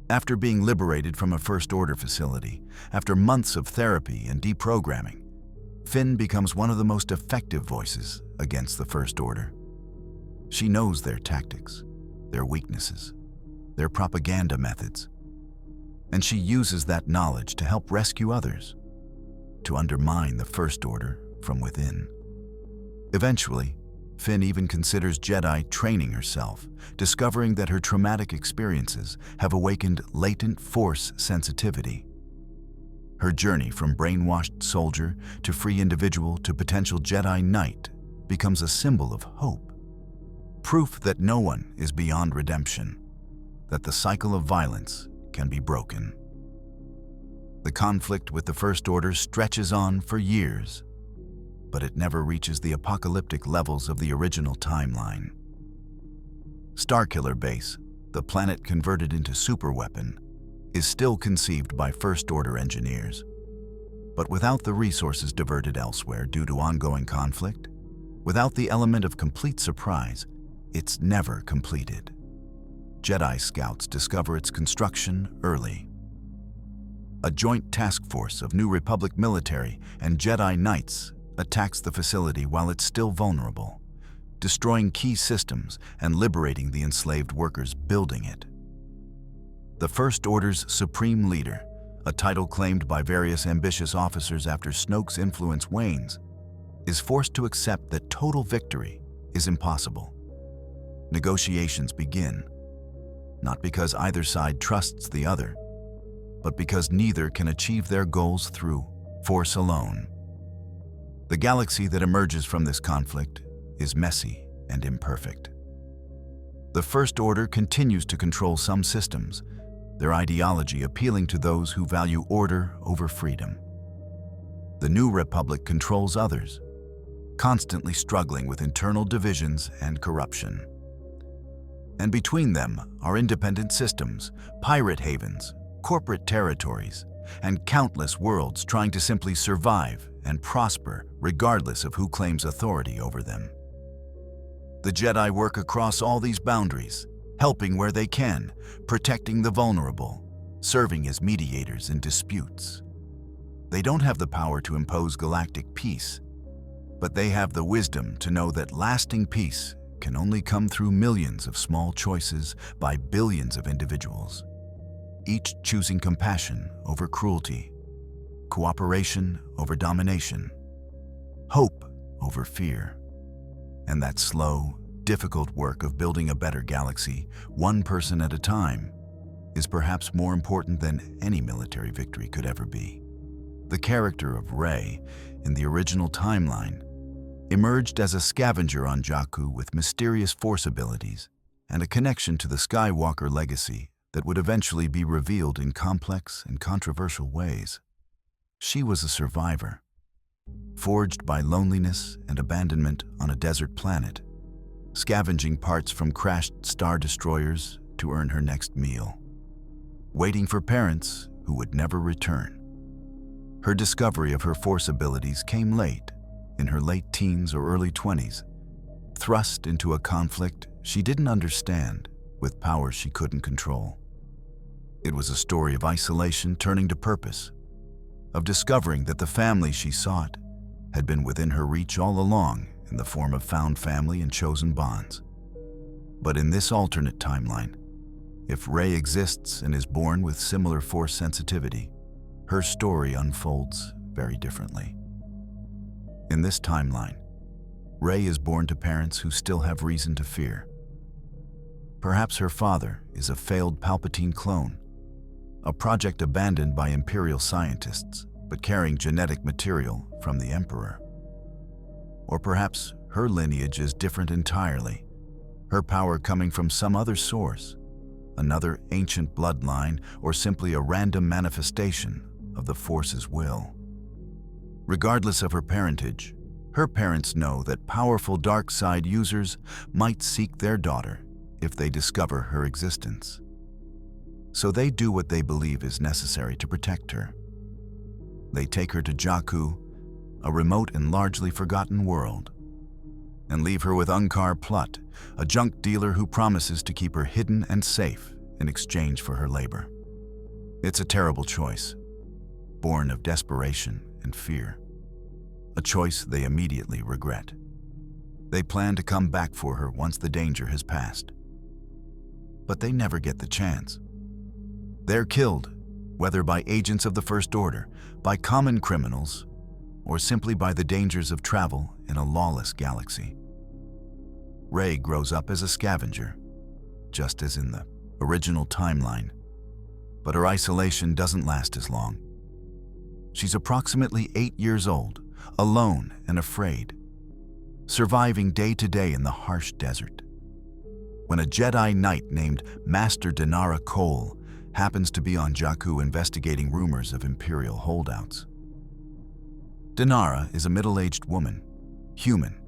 After being liberated from a First Order facility, after months of therapy and deprogramming, Finn becomes one of the most effective voices against the First Order. She knows their tactics, their weaknesses, their propaganda methods, and she uses that knowledge to help rescue others, to undermine the First Order from within. Eventually, Finn even considers Jedi training herself, discovering that her traumatic experiences have awakened latent Force sensitivity. Her journey from brainwashed soldier to free individual to potential Jedi Knight becomes a symbol of hope. Proof that no one is beyond redemption, that the cycle of violence can be broken. The conflict with the First Order stretches on for years, but it never reaches the apocalyptic levels of the original timeline. Starkiller Base, the planet converted into superweapon, is still conceived by First Order engineers, but without the resources diverted elsewhere due to ongoing conflict, without the element of complete surprise, it's never completed. Jedi scouts discover its construction early. A joint task force of New Republic military and Jedi Knights attacks the facility while it's still vulnerable, destroying key systems and liberating the enslaved workers building it. The First Order's supreme leader, a title claimed by various ambitious officers after Snoke's influence wanes, is forced to accept that total victory is impossible. Negotiations begin, not because either side trusts the other, but because neither can achieve their goals through force alone. The galaxy that emerges from this conflict is messy and imperfect. The First Order continues to control some systems, their ideology appealing to those who value order over freedom. The New Republic controls others, constantly struggling with internal divisions and corruption. And between them are independent systems, pirate havens, corporate territories, and countless worlds trying to simply survive and prosper regardless of who claims authority over them. The Jedi work across all these boundaries, helping where they can, protecting the vulnerable, serving as mediators in disputes. They don't have the power to impose galactic peace, but they have the wisdom to know that lasting peace can only come through millions of small choices by billions of individuals, each choosing compassion over cruelty, cooperation over domination, hope over fear. And that slow, difficult work of building a better galaxy, one person at a time, is perhaps more important than any military victory could ever be. The character of Rey in the original timeline emerged as a scavenger on Jakku with mysterious force abilities and a connection to the Skywalker legacy that would eventually be revealed in complex and controversial ways. She was a survivor, forged by loneliness and abandonment on a desert planet, scavenging parts from crashed star destroyers to earn her next meal, waiting for parents who would never return. Her discovery of her force abilities came late, in her late teens or early 20s, thrust into a conflict she didn't understand with powers she couldn't control. It was a story of isolation turning to purpose, of discovering that the family she sought had been within her reach all along in the form of found family and chosen bonds. But in this alternate timeline, if Rey exists and is born with similar force sensitivity, her story unfolds very differently. In this timeline, Rey is born to parents who still have reason to fear. Perhaps her father is a failed Palpatine clone, a project abandoned by Imperial scientists, but carrying genetic material from the Emperor. Or perhaps her lineage is different entirely, her power coming from some other source, another ancient bloodline, or simply a random manifestation of the Force's will. Regardless of her parentage, her parents know that powerful dark side users might seek their daughter if they discover her existence. So they do what they believe is necessary to protect her. They take her to Jakku, a remote and largely forgotten world, and leave her with Unkar Plutt, a junk dealer who promises to keep her hidden and safe in exchange for her labor. It's a terrible choice, born of desperation and fear, a choice they immediately regret. They plan to come back for her once the danger has passed. But they never get the chance. They're killed, whether by agents of the First Order, by common criminals, or simply by the dangers of travel in a lawless galaxy. Rey grows up as a scavenger, just as in the original timeline, but her isolation doesn't last as long. She's approximately 8 years old, alone and afraid, surviving day to day in the harsh desert, when a Jedi Knight named Master Dinara Cole happens to be on Jakku investigating rumors of Imperial holdouts. Dinara is a middle-aged woman, human,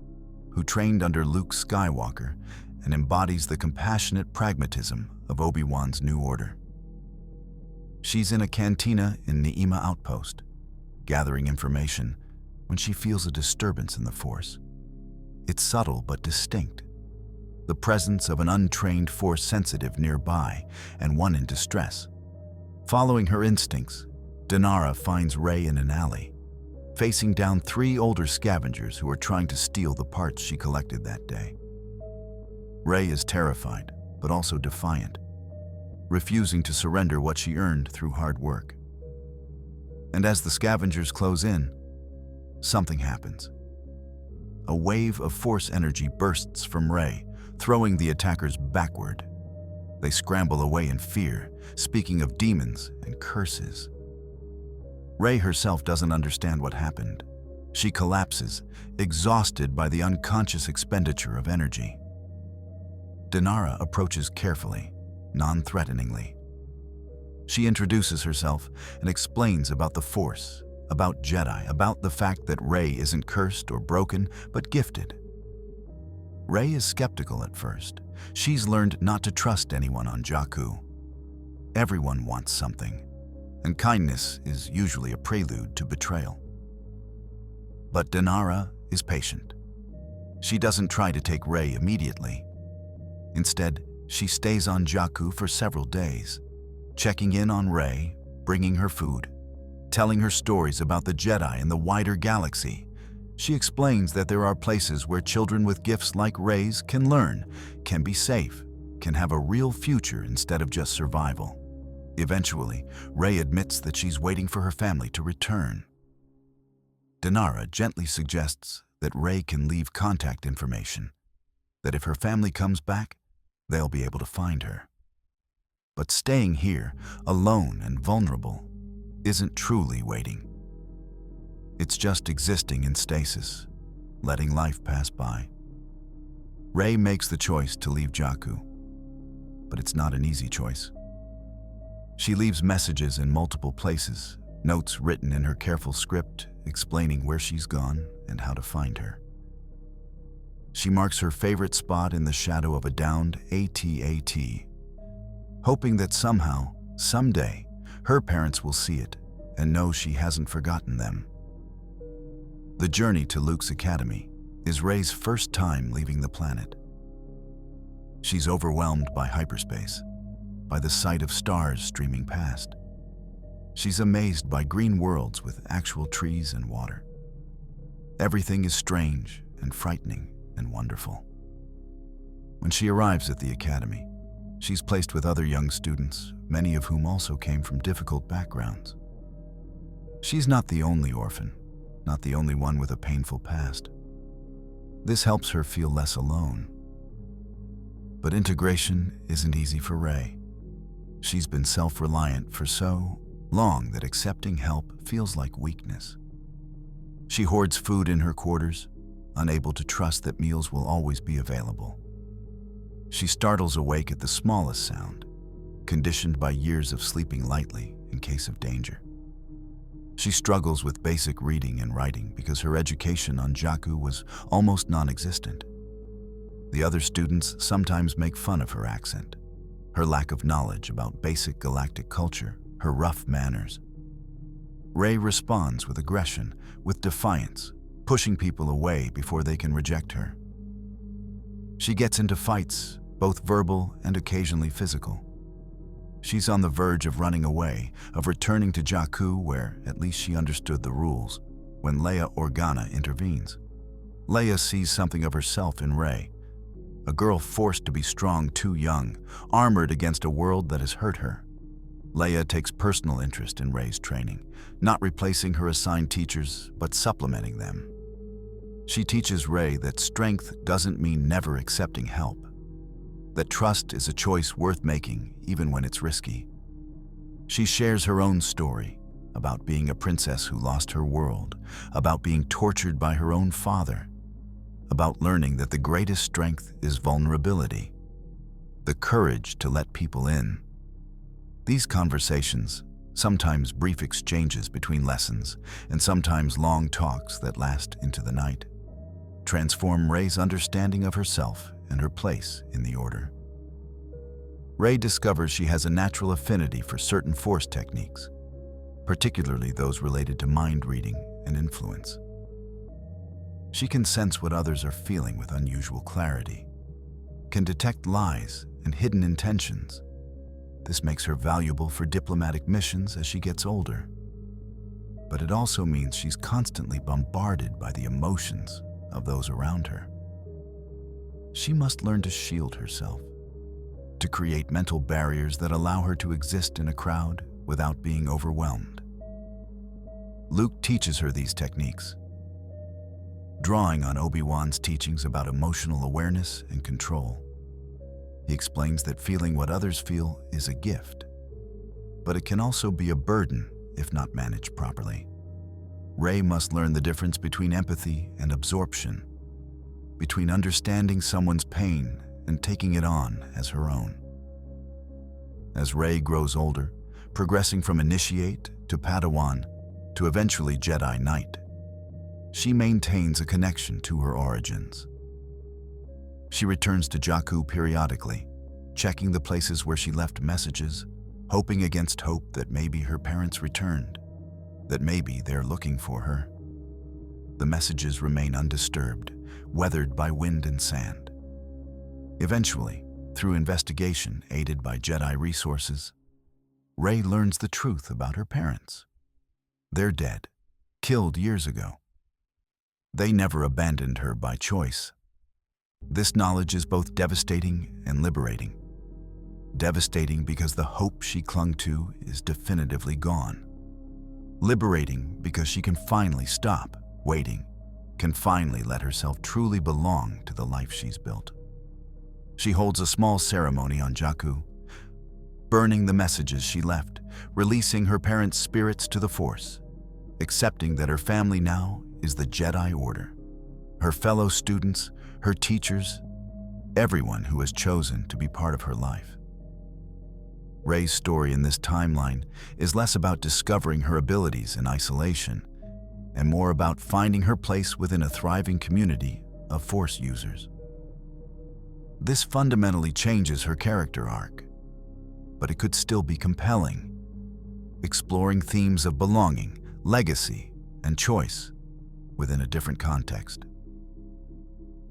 who trained under Luke Skywalker and embodies the compassionate pragmatism of Obi-Wan's New Order. She's in a cantina in Ni'ima Outpost, gathering information when she feels a disturbance in the Force. It's subtle but distinct, the presence of an untrained Force sensitive nearby and one in distress. Following her instincts, Dinara finds Rey in an alley, facing down 3 older scavengers who are trying to steal the parts she collected that day. Rey is terrified, but also defiant, refusing to surrender what she earned through hard work. And as the scavengers close in, something happens. A wave of Force energy bursts from Rey, throwing the attackers backward. They scramble away in fear, speaking of demons and curses. Rey herself doesn't understand what happened. She collapses, exhausted by the unconscious expenditure of energy. Dinara approaches carefully, non-threateningly. She introduces herself and explains about the Force, about Jedi, about the fact that Rey isn't cursed or broken, but gifted. Rey is skeptical at first. She's learned not to trust anyone on Jakku. Everyone wants something, and kindness is usually a prelude to betrayal. But Dinara is patient. She doesn't try to take Rey immediately. Instead, she stays on Jakku for several days, checking in on Rey, bringing her food, telling her stories about the Jedi and the wider galaxy. She explains that there are places where children with gifts like Rey's can learn, can be safe, can have a real future instead of just survival. Eventually, Rey admits that she's waiting for her family to return. Dinara gently suggests that Rey can leave contact information, that if her family comes back, they'll be able to find her. But staying here, alone and vulnerable, isn't truly waiting. It's just existing in stasis, letting life pass by. Rey makes the choice to leave Jakku, but it's not an easy choice. She leaves messages in multiple places, notes written in her careful script explaining where she's gone and how to find her. She marks her favorite spot in the shadow of a downed AT-AT, hoping that somehow, someday, her parents will see it and know she hasn't forgotten them. The journey to Luke's academy is Rey's first time leaving the planet. She's overwhelmed by hyperspace, by the sight of stars streaming past. She's amazed by green worlds with actual trees and water. Everything is strange and frightening and wonderful. When she arrives at the academy, she's placed with other young students, many of whom also came from difficult backgrounds. She's not the only orphan, not the only one with a painful past. This helps her feel less alone. But integration isn't easy for Rey. She's been self-reliant for so long that accepting help feels like weakness. She hoards food in her quarters, unable to trust that meals will always be available. She startles awake at the smallest sound, conditioned by years of sleeping lightly in case of danger. She struggles with basic reading and writing because her education on Jakku was almost non-existent. The other students sometimes make fun of her accent, her lack of knowledge about basic galactic culture, her rough manners. Rey responds with aggression, with defiance, pushing people away before they can reject her. She gets into fights, both verbal and occasionally physical. She's on the verge of running away, of returning to Jakku where at least she understood the rules, when Leia Organa intervenes. Leia sees something of herself in Rey, a girl forced to be strong too young, armored against a world that has hurt her. Leia takes personal interest in Rey's training, not replacing her assigned teachers, but supplementing them. She teaches Rey that strength doesn't mean never accepting help, that trust is a choice worth making even when it's risky. She shares her own story about being a princess who lost her world, about being tortured by her own father, about learning that the greatest strength is vulnerability, the courage to let people in. These conversations, sometimes brief exchanges between lessons, and sometimes long talks that last into the night, transform Rey's understanding of herself and her place in the Order. Rey discovers she has a natural affinity for certain Force techniques, particularly those related to mind reading and influence. She can sense what others are feeling with unusual clarity, can detect lies and hidden intentions. This makes her valuable for diplomatic missions as she gets older. But it also means she's constantly bombarded by the emotions of those around her. She must learn to shield herself, to create mental barriers that allow her to exist in a crowd without being overwhelmed. Luke teaches her these techniques, drawing on Obi-Wan's teachings about emotional awareness and control. He explains that feeling what others feel is a gift, but it can also be a burden if not managed properly. Rey must learn the difference between empathy and absorption, between understanding someone's pain and taking it on as her own. As Rey grows older, progressing from initiate to Padawan, to eventually Jedi Knight, she maintains a connection to her origins. She returns to Jakku periodically, checking the places where she left messages, hoping against hope that maybe her parents returned, that maybe they're looking for her. The messages remain undisturbed, weathered by wind and sand. Eventually, through investigation aided by Jedi resources, Rey learns the truth about her parents. They're dead, killed years ago. They never abandoned her by choice. This knowledge is both devastating and liberating. Devastating because the hope she clung to is definitively gone. Liberating because she can finally stop waiting, can finally let herself truly belong to the life she's built. She holds a small ceremony on Jakku, burning the messages she left, releasing her parents' spirits to the Force, accepting that her family now is the Jedi Order. Her fellow students, her teachers, everyone who has chosen to be part of her life. Rey's story in this timeline is less about discovering her abilities in isolation and more about finding her place within a thriving community of Force users. This fundamentally changes her character arc, but it could still be compelling, exploring themes of belonging, legacy, and choice within a different context.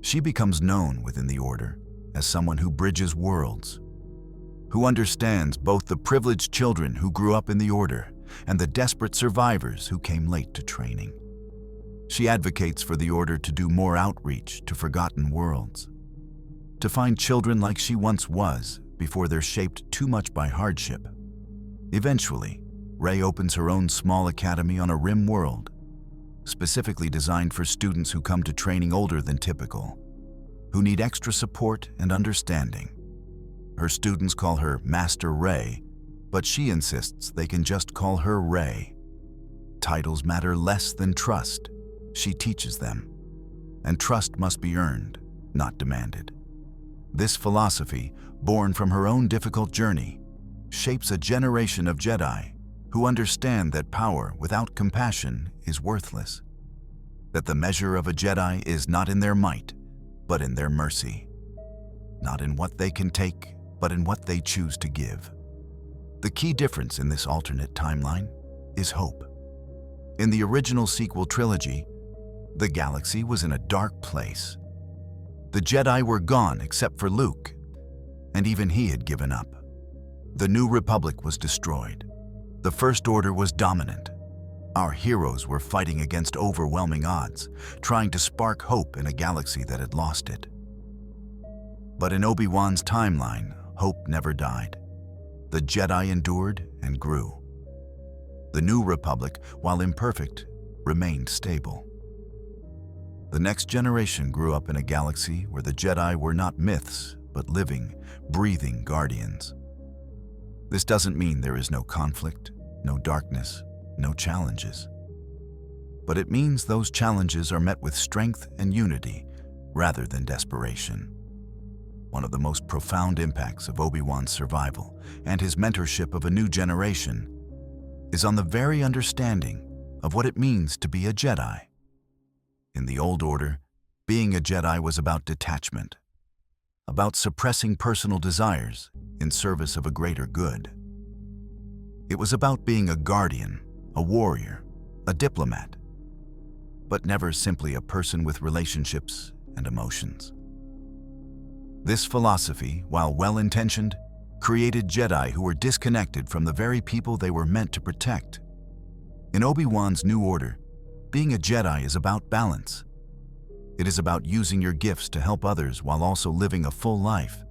She becomes known within the Order as someone who bridges worlds, who understands both the privileged children who grew up in the Order and the desperate survivors who came late to training. She advocates for the Order to do more outreach to forgotten worlds, to find children like she once was before they're shaped too much by hardship. Eventually, Rey opens her own small academy on a rim world, specifically designed for students who come to training older than typical, who need extra support and understanding. Her students call her Master Rey, but she insists they can just call her Rey. Titles matter less than trust, she teaches them, and trust must be earned, not demanded. This philosophy, born from her own difficult journey, shapes a generation of Jedi who understand that power without compassion is worthless, that the measure of a Jedi is not in their might, but in their mercy, not in what they can take, but in what they choose to give. The key difference in this alternate timeline is hope. In the original sequel trilogy, the galaxy was in a dark place. The Jedi were gone except for Luke, and even he had given up. The New Republic was destroyed. The First Order was dominant. Our heroes were fighting against overwhelming odds, trying to spark hope in a galaxy that had lost it. But in Obi-Wan's timeline, hope never died. The Jedi endured and grew. The New Republic, while imperfect, remained stable. The next generation grew up in a galaxy where the Jedi were not myths, but living, breathing guardians. This doesn't mean there is no conflict, no darkness, no challenges. But it means those challenges are met with strength and unity rather than desperation. One of the most profound impacts of Obi-Wan's survival and his mentorship of a new generation is on the very understanding of what it means to be a Jedi. In the Old Order, being a Jedi was about detachment, about suppressing personal desires in service of a greater good. It was about being a guardian, a warrior, a diplomat, but never simply a person with relationships and emotions. This philosophy, while well-intentioned, created Jedi who were disconnected from the very people they were meant to protect. In Obi-Wan's New Order, being a Jedi is about balance. It is about using your gifts to help others while also living a full life.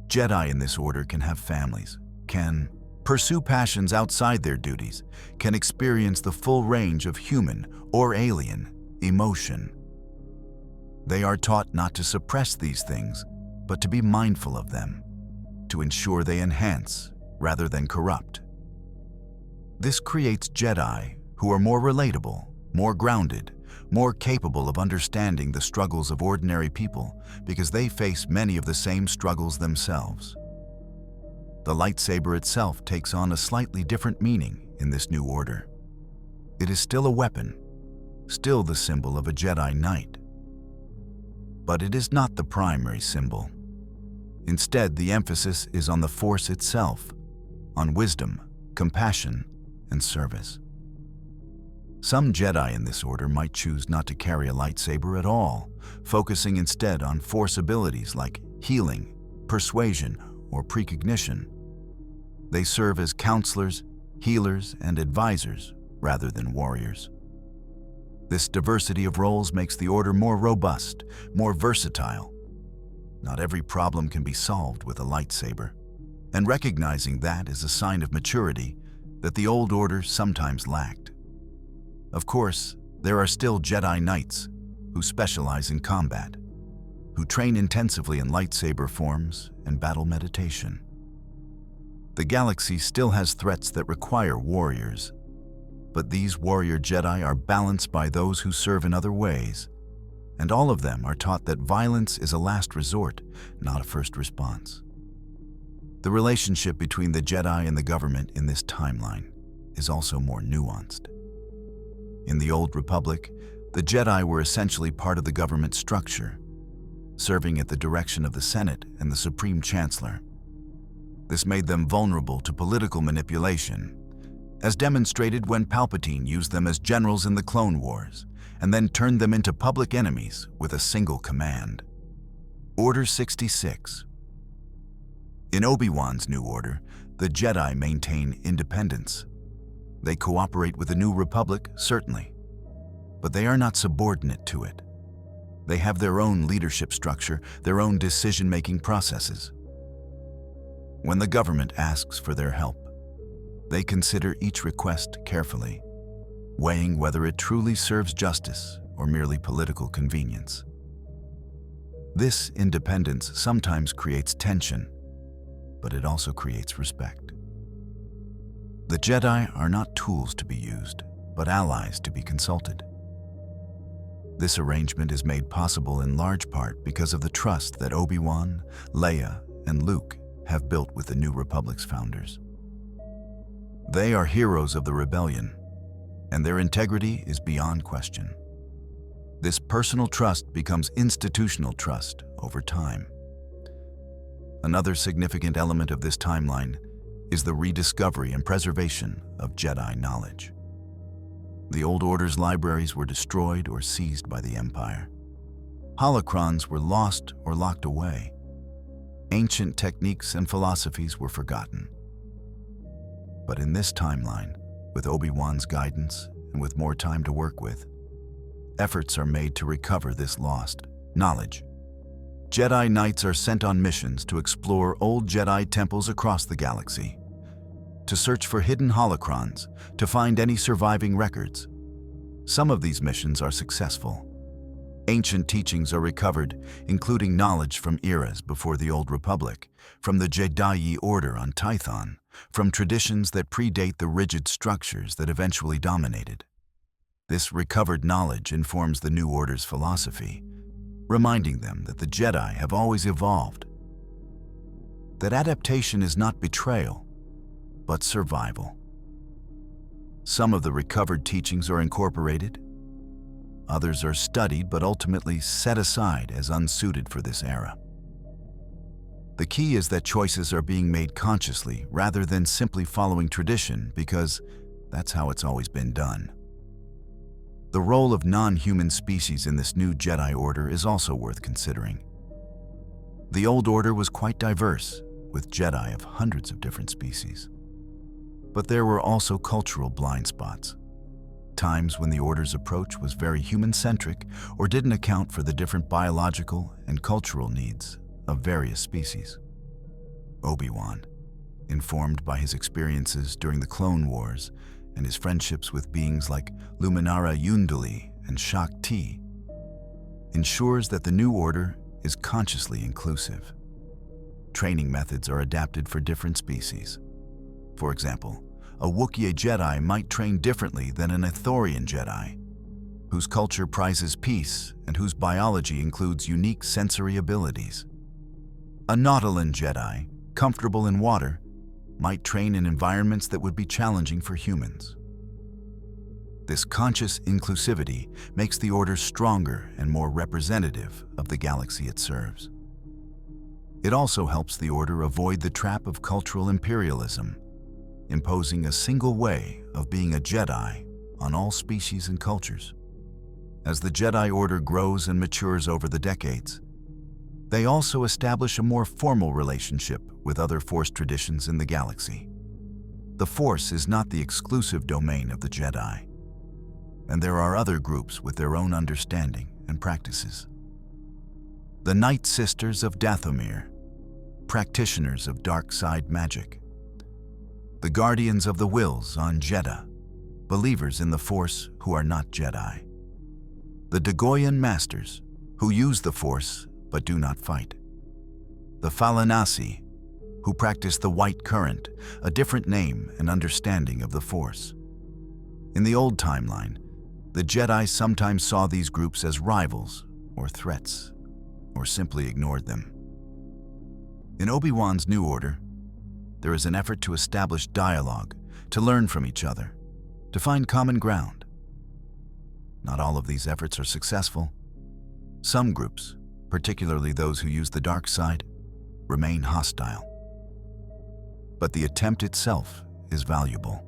Jedi in this order can have families, can pursue passions outside their duties, can experience the full range of human or alien emotion. They are taught not to suppress these things, but to be mindful of them, to ensure they enhance rather than corrupt. This creates Jedi who are more relatable, more grounded, more capable of understanding the struggles of ordinary people because they face many of the same struggles themselves. The lightsaber itself takes on a slightly different meaning in this new order. It is still a weapon, still the symbol of a Jedi Knight. But it is not the primary symbol. Instead, the emphasis is on the Force itself, on wisdom, compassion, and service. Some Jedi in this order might choose not to carry a lightsaber at all, focusing instead on Force abilities like healing, persuasion, or precognition. They serve as counselors, healers, and advisors rather than warriors. This diversity of roles makes the order more robust, more versatile. Not every problem can be solved with a lightsaber, and recognizing that is a sign of maturity that the old order sometimes lacked. Of course, there are still Jedi Knights who specialize in combat, who train intensively in lightsaber forms and battle meditation. The galaxy still has threats that require warriors, but these warrior Jedi are balanced by those who serve in other ways, and all of them are taught that violence is a last resort, not a first response. The relationship between the Jedi and the government in this timeline is also more nuanced. In the Old Republic, the Jedi were essentially part of the government structure, serving at the direction of the Senate and the Supreme Chancellor. This made them vulnerable to political manipulation, as demonstrated when Palpatine used them as generals in the Clone Wars, and then turned them into public enemies with a single command. Order 66. In Obi-Wan's New Order, the Jedi maintain independence. They cooperate with the New Republic, certainly, but they are not subordinate to it. They have their own leadership structure, their own decision-making processes. When the government asks for their help, they consider each request carefully, weighing whether it truly serves justice or merely political convenience. This independence sometimes creates tension, but it also creates respect. The Jedi are not tools to be used, but allies to be consulted. This arrangement is made possible in large part because of the trust that Obi-Wan, Leia, and Luke have built with the New Republic's founders. They are heroes of the rebellion, and their integrity is beyond question. This personal trust becomes institutional trust over time. Another significant element of this timeline is the rediscovery and preservation of Jedi knowledge. The Old Order's libraries were destroyed or seized by the Empire. Holocrons were lost or locked away. Ancient techniques and philosophies were forgotten. But in this timeline, with Obi-Wan's guidance and with more time to work with, efforts are made to recover this lost knowledge. Jedi Knights are sent on missions to explore old Jedi temples across the galaxy, to search for hidden holocrons, to find any surviving records. Some of these missions are successful. Ancient teachings are recovered, including knowledge from eras before the Old Republic, from the Jedi Order on Tython, from traditions that predate the rigid structures that eventually dominated. This recovered knowledge informs the New Order's philosophy, reminding them that the Jedi have always evolved, that adaptation is not betrayal, but survival. Some of the recovered teachings are incorporated, others are studied but ultimately set aside as unsuited for this era. The key is that choices are being made consciously rather than simply following tradition, because that's how it's always been done. The role of non-human species in this new Jedi Order is also worth considering. The Old Order was quite diverse, with Jedi of hundreds of different species. But there were also cultural blind spots, times when the Order's approach was very human-centric or didn't account for the different biological and cultural needs of various species. Obi-Wan, informed by his experiences during the Clone Wars and his friendships with beings like Luminara Unduli and Shak Ti, ensures that the new Order is consciously inclusive. Training methods are adapted for different species. For example, a Wookiee Jedi might train differently than an Ithorian Jedi, whose culture prizes peace and whose biology includes unique sensory abilities. A Nautolan Jedi, comfortable in water, might train in environments that would be challenging for humans. This conscious inclusivity makes the Order stronger and more representative of the galaxy it serves. It also helps the Order avoid the trap of cultural imperialism, imposing a single way of being a Jedi on all species and cultures. As the Jedi Order grows and matures over the decades, they also establish a more formal relationship with other Force traditions in the galaxy. The Force is not the exclusive domain of the Jedi, and there are other groups with their own understanding and practices. The Night Sisters of Dathomir, practitioners of dark side magic. The Guardians of the Wills on Jedha, believers in the Force who are not Jedi. The Dagoyan Masters, who use the Force but do not fight. The Falanasi, who practice the White Current, a different name and understanding of the Force. In the old timeline, the Jedi sometimes saw these groups as rivals or threats, or simply ignored them. In Obi-Wan's New Order, there is an effort to establish dialogue, to learn from each other, to find common ground. Not all of these efforts are successful. Some groups, particularly those who use the dark side, remain hostile. But the attempt itself is valuable.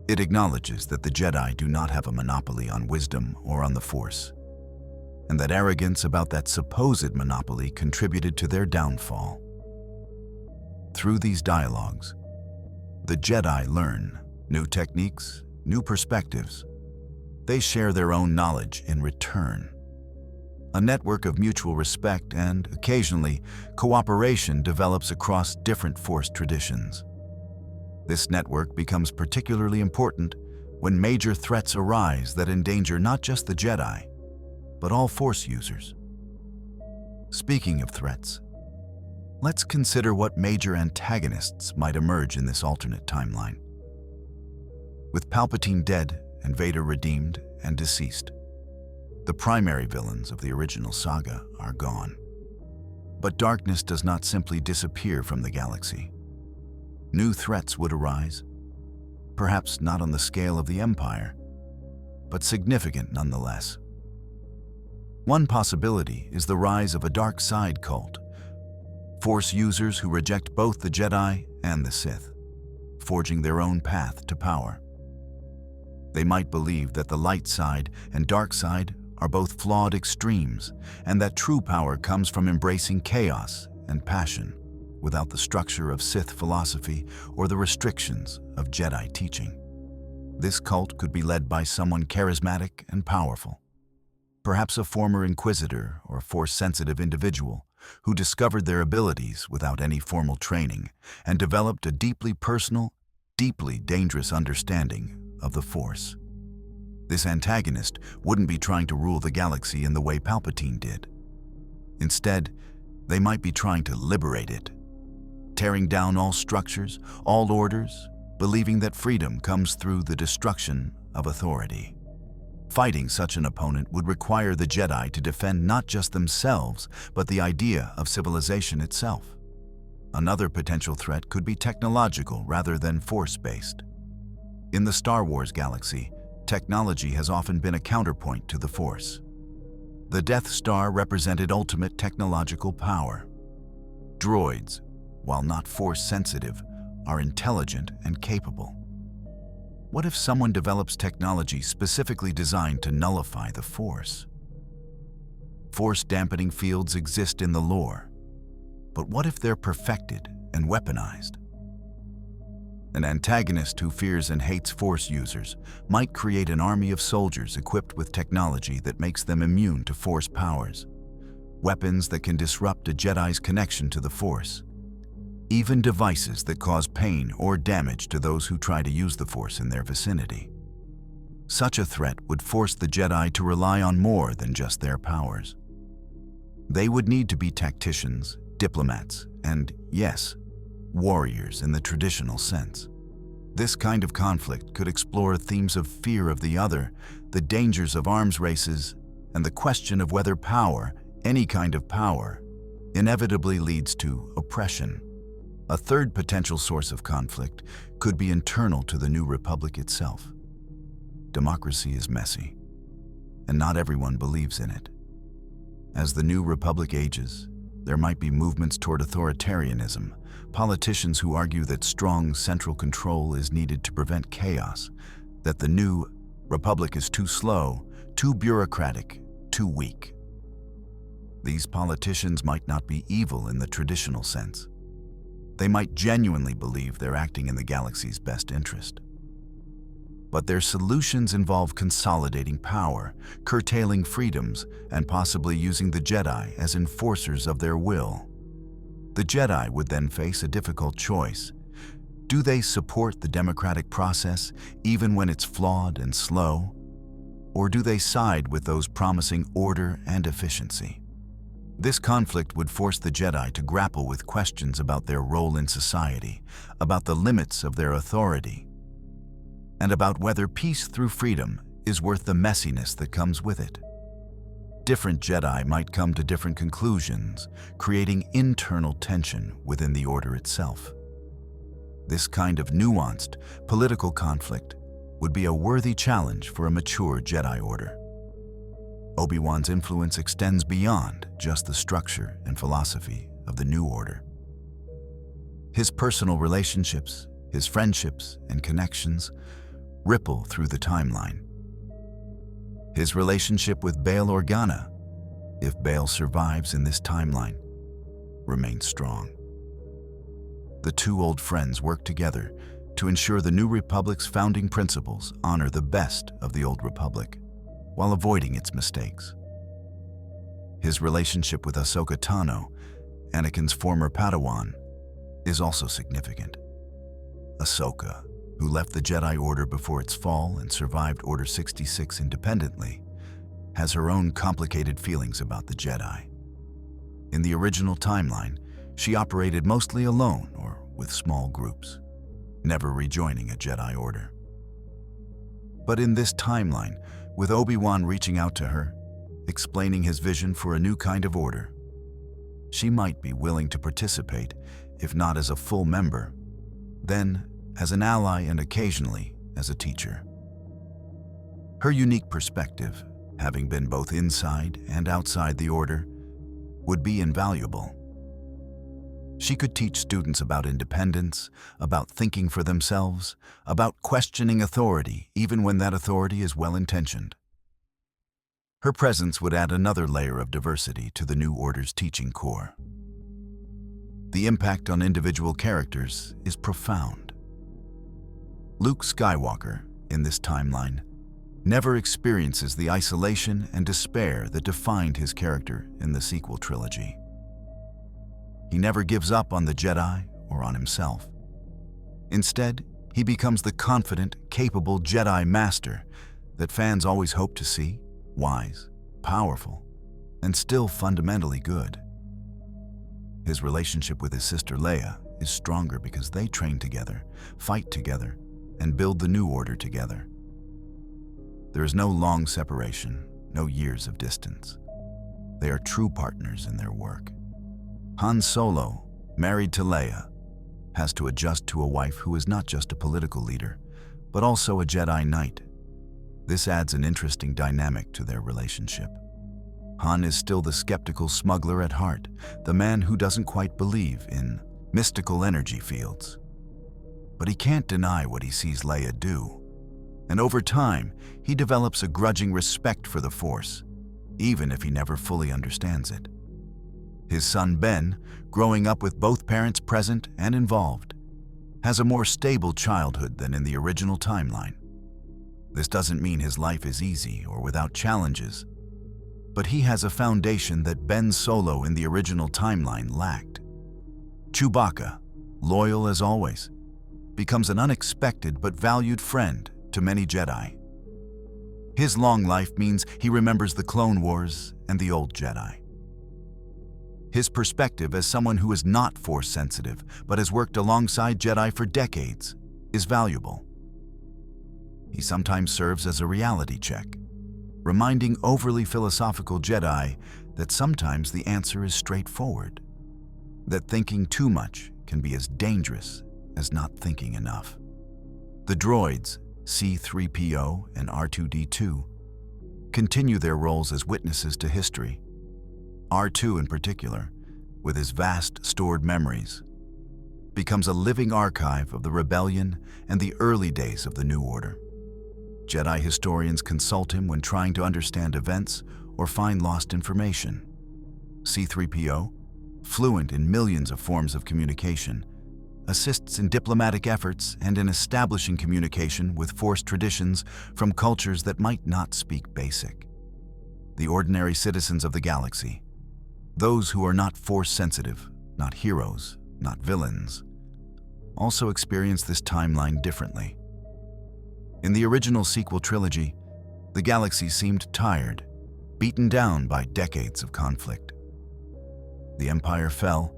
It acknowledges that the Jedi do not have a monopoly on wisdom or on the Force, and that arrogance about that supposed monopoly contributed to their downfall. Through these dialogues, the Jedi learn new techniques, new perspectives. They share their own knowledge in return. A network of mutual respect and, occasionally, cooperation develops across different Force traditions. This network becomes particularly important when major threats arise that endanger not just the Jedi, but all Force users. Speaking of threats, let's consider what major antagonists might emerge in this alternate timeline. With Palpatine dead and Vader redeemed and deceased, the primary villains of the original saga are gone. But darkness does not simply disappear from the galaxy. New threats would arise, perhaps not on the scale of the Empire, but significant nonetheless. One possibility is the rise of a dark side cult, Force users who reject both the Jedi and the Sith, forging their own path to power. They might believe that the light side and dark side are both flawed extremes, and that true power comes from embracing chaos and passion, without the structure of Sith philosophy or the restrictions of Jedi teaching. This cult could be led by someone charismatic and powerful, perhaps a former Inquisitor or Force-sensitive individual who discovered their abilities without any formal training and developed a deeply personal, deeply dangerous understanding of the Force. This antagonist wouldn't be trying to rule the galaxy in the way Palpatine did. Instead, they might be trying to liberate it, tearing down all structures, all orders, believing that freedom comes through the destruction of authority. Fighting such an opponent would require the Jedi to defend not just themselves, but the idea of civilization itself. Another potential threat could be technological rather than Force-based. In the Star Wars galaxy, technology has often been a counterpoint to the Force. The Death Star represented ultimate technological power. Droids, while not Force-sensitive, are intelligent and capable. What if someone develops technology specifically designed to nullify the Force? Force-dampening fields exist in the lore, but what if they're perfected and weaponized? An antagonist who fears and hates Force users might create an army of soldiers equipped with technology that makes them immune to Force powers, weapons that can disrupt a Jedi's connection to the Force, even devices that cause pain or damage to those who try to use the Force in their vicinity. Such a threat would force the Jedi to rely on more than just their powers. They would need to be tacticians, diplomats, and, yes, warriors in the traditional sense. This kind of conflict could explore themes of fear of the other, the dangers of arms races, and the question of whether power, any kind of power, inevitably leads to oppression. A third potential source of conflict could be internal to the New Republic itself. democracy is messy, and not everyone believes in it. As the new republic ages, there might be movements toward authoritarianism, politicians who argue that strong central control is needed to prevent chaos, that the new republic is too slow, too bureaucratic, too weak. These politicians might not be evil in the traditional sense. They might genuinely believe they're acting in the galaxy's best interest. But their solutions involve consolidating power, curtailing freedoms, and possibly using the Jedi as enforcers of their will. The Jedi would then face a difficult choice. Do they support the democratic process even when it's flawed and slow? Or do they side with those promising order and efficiency? This conflict would force the Jedi to grapple with questions about their role in society, about the limits of their authority, and about whether peace through freedom is worth the messiness that comes with it. Different Jedi might come to different conclusions, creating internal tension within the Order itself. This kind of nuanced political conflict would be a worthy challenge for a mature Jedi Order. Obi-Wan's influence extends beyond just the structure and philosophy of the New Order. His personal relationships, his friendships and connections ripple through the timeline. His relationship with Bail Organa, if Bail survives in this timeline, remains strong. The two old friends work together to ensure the New Republic's founding principles honor the best of the Old Republic, while avoiding its mistakes. His relationship with Ahsoka Tano, Anakin's former Padawan, is also significant. Ahsoka, who left the Jedi Order before its fall and survived Order 66 independently, has her own complicated feelings about the Jedi. In the original timeline, she operated mostly alone or with small groups, never rejoining a Jedi Order. But in this timeline, with Obi-Wan reaching out to her, explaining his vision for a new kind of order, she might be willing to participate, if not as a full member, then as an ally and occasionally as a teacher. Her unique perspective, having been both inside and outside the Order, would be invaluable. She could teach students about independence, about thinking for themselves, about questioning authority even when that authority is well-intentioned. Her presence would add another layer of diversity to the New Order's teaching core. The impact on individual characters is profound. Luke Skywalker, in this timeline, never experiences the isolation and despair that defined his character in the sequel trilogy. He never gives up on the Jedi or on himself. Instead, he becomes the confident, capable Jedi Master that fans always hope to see, wise, powerful, and still fundamentally good. His relationship with his sister Leia is stronger because they train together, fight together, and build the New Order together. There is no long separation, no years of distance. They are true partners in their work. Han Solo, married to Leia, has to adjust to a wife who is not just a political leader, but also a Jedi Knight. This adds an interesting dynamic to their relationship. Han is still the skeptical smuggler at heart, the man who doesn't quite believe in mystical energy fields. But he can't deny what he sees Leia do. And over time, he develops a grudging respect for the Force, even if he never fully understands it. His son Ben, growing up with both parents present and involved, has a more stable childhood than in the original timeline. This doesn't mean his life is easy or without challenges, but he has a foundation that Ben Solo in the original timeline lacked. Chewbacca, loyal as always, becomes an unexpected but valued friend to many Jedi. His long life means he remembers the Clone Wars and the old Jedi. His perspective as someone who is not Force-sensitive but has worked alongside Jedi for decades is valuable. He sometimes serves as a reality check, reminding overly philosophical Jedi that sometimes the answer is straightforward, that thinking too much can be as dangerous as not thinking enough. The droids, C-3PO and R2-D2, continue their roles as witnesses to history. R2 in particular, with his vast stored memories, becomes a living archive of the rebellion and the early days of the New Order. Jedi historians consult him when trying to understand events or find lost information. C-3PO, fluent in millions of forms of communication, assists in diplomatic efforts and in establishing communication with Force traditions from cultures that might not speak Basic. The ordinary citizens of the galaxy, those who are not Force-sensitive, not heroes, not villains, also experience this timeline differently. In the original sequel trilogy, the galaxy seemed tired, beaten down by decades of conflict. The Empire fell,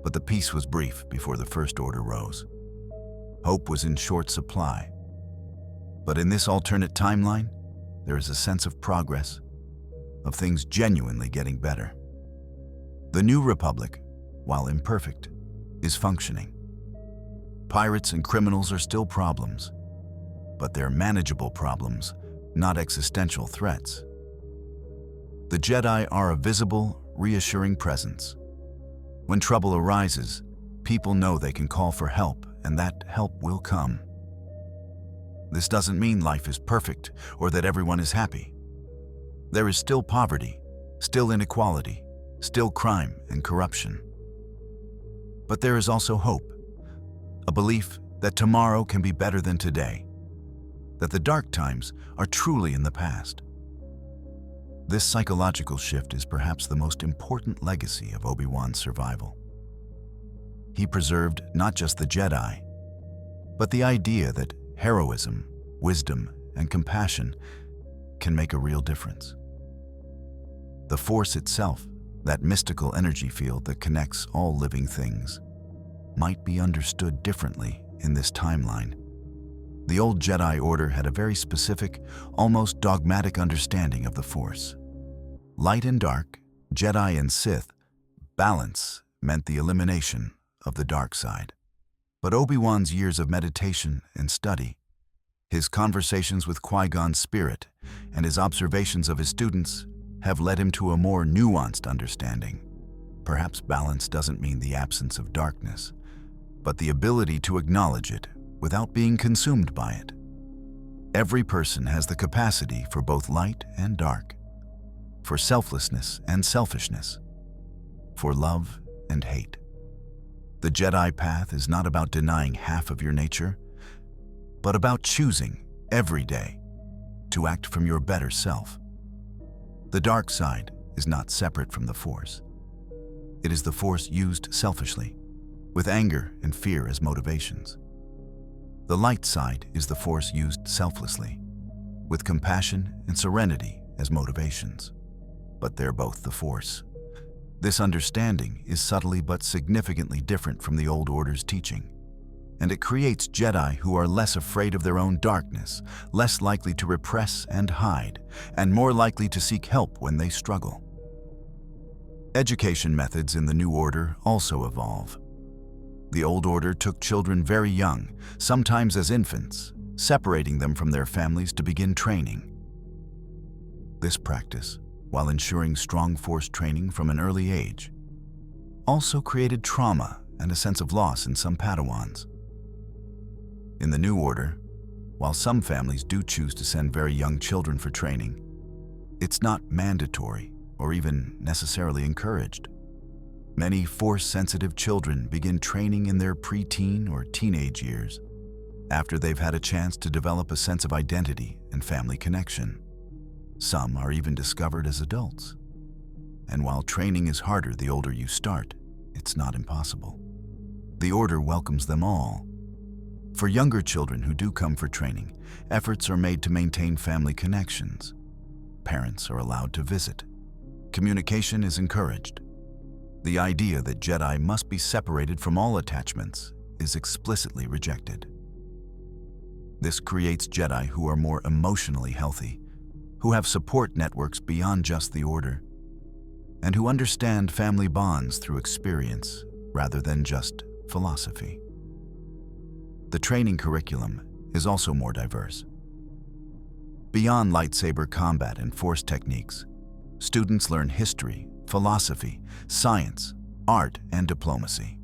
but the peace was brief before the First Order rose. Hope was in short supply. But in this alternate timeline, there is a sense of progress, of things genuinely getting better. The New Republic, while imperfect, is functioning. Pirates and criminals are still problems, but they're manageable problems, not existential threats. The Jedi are a visible, reassuring presence. When trouble arises, people know they can call for help, and that help will come. This doesn't mean life is perfect or that everyone is happy. There is still poverty, still inequality, still crime and corruption. But there is also hope, a belief that tomorrow can be better than today, that the dark times are truly in the past. This psychological shift is perhaps the most important legacy of Obi-Wan's survival. He preserved not just the Jedi, but the idea that heroism, wisdom, and compassion can make a real difference. The Force itself, that mystical energy field that connects all living things, might be understood differently in this timeline. The old Jedi Order had a very specific, almost dogmatic understanding of the Force. Light and dark, Jedi and Sith, balance meant the elimination of the dark side. But Obi-Wan's years of meditation and study, his conversations with Qui-Gon's spirit, and his observations of his students have led him to a more nuanced understanding. Perhaps balance doesn't mean the absence of darkness, but the ability to acknowledge it without being consumed by it. Every person has the capacity for both light and dark, for selflessness and selfishness, for love and hate. The Jedi path is not about denying half of your nature, but about choosing every day to act from your better self. The dark side is not separate from the Force. It is the Force used selfishly, with anger and fear as motivations. The light side is the Force used selflessly, with compassion and serenity as motivations. But they're both the Force. This understanding is subtly but significantly different from the Old Order's teaching, and it creates Jedi who are less afraid of their own darkness, less likely to repress and hide, and more likely to seek help when they struggle. Education methods in the New Order also evolve. The Old Order took children very young, sometimes as infants, separating them from their families to begin training. This practice, while ensuring strong Force training from an early age, also created trauma and a sense of loss in some Padawans. In the New Order, while some families do choose to send very young children for training, it's not mandatory or even necessarily encouraged. Many Force-sensitive children begin training in their preteen or teenage years, after they've had a chance to develop a sense of identity and family connection. Some are even discovered as adults. And while training is harder the older you start, it's not impossible. The Order welcomes them all. For younger children who do come for training, efforts are made to maintain family connections. Parents are allowed to visit. Communication is encouraged. The idea that Jedi must be separated from all attachments is explicitly rejected. This creates Jedi who are more emotionally healthy, who have support networks beyond just the Order, and who understand family bonds through experience rather than just philosophy. The training curriculum is also more diverse. Beyond lightsaber combat and force techniques, students learn history, philosophy, science, art, and diplomacy.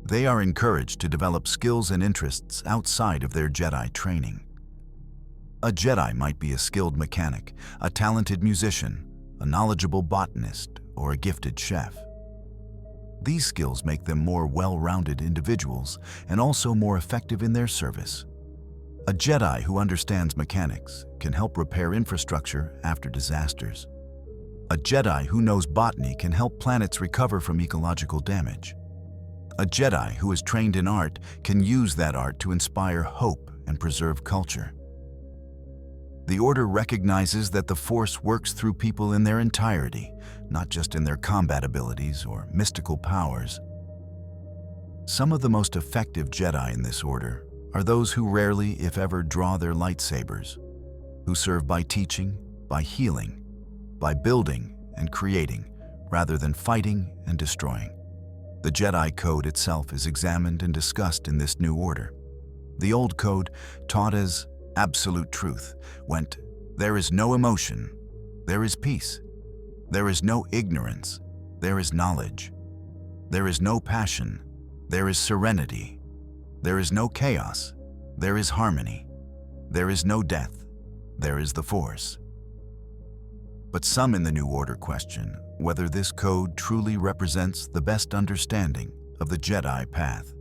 They are encouraged to develop skills and interests outside of their Jedi training. A Jedi might be a skilled mechanic, a talented musician, a knowledgeable botanist, or a gifted chef. These skills make them more well-rounded individuals and also more effective in their service. A Jedi who understands mechanics can help repair infrastructure after disasters. A Jedi who knows botany can help planets recover from ecological damage. A Jedi who is trained in art can use that art to inspire hope and preserve culture. The Order recognizes that the Force works through people in their entirety, not just in their combat abilities or mystical powers. Some of the most effective Jedi in this Order are those who rarely, if ever, draw their lightsabers, who serve by teaching, by healing, by building and creating, rather than fighting and destroying. The Jedi Code itself is examined and discussed in this new Order. The old code, taught as absolute truth, went, "There is no emotion, there is peace. There is no ignorance, there is knowledge. There is no passion, there is serenity. There is no chaos, there is harmony. There is no death, there is the Force." But some in the New Order question whether this code truly represents the best understanding of the Jedi path.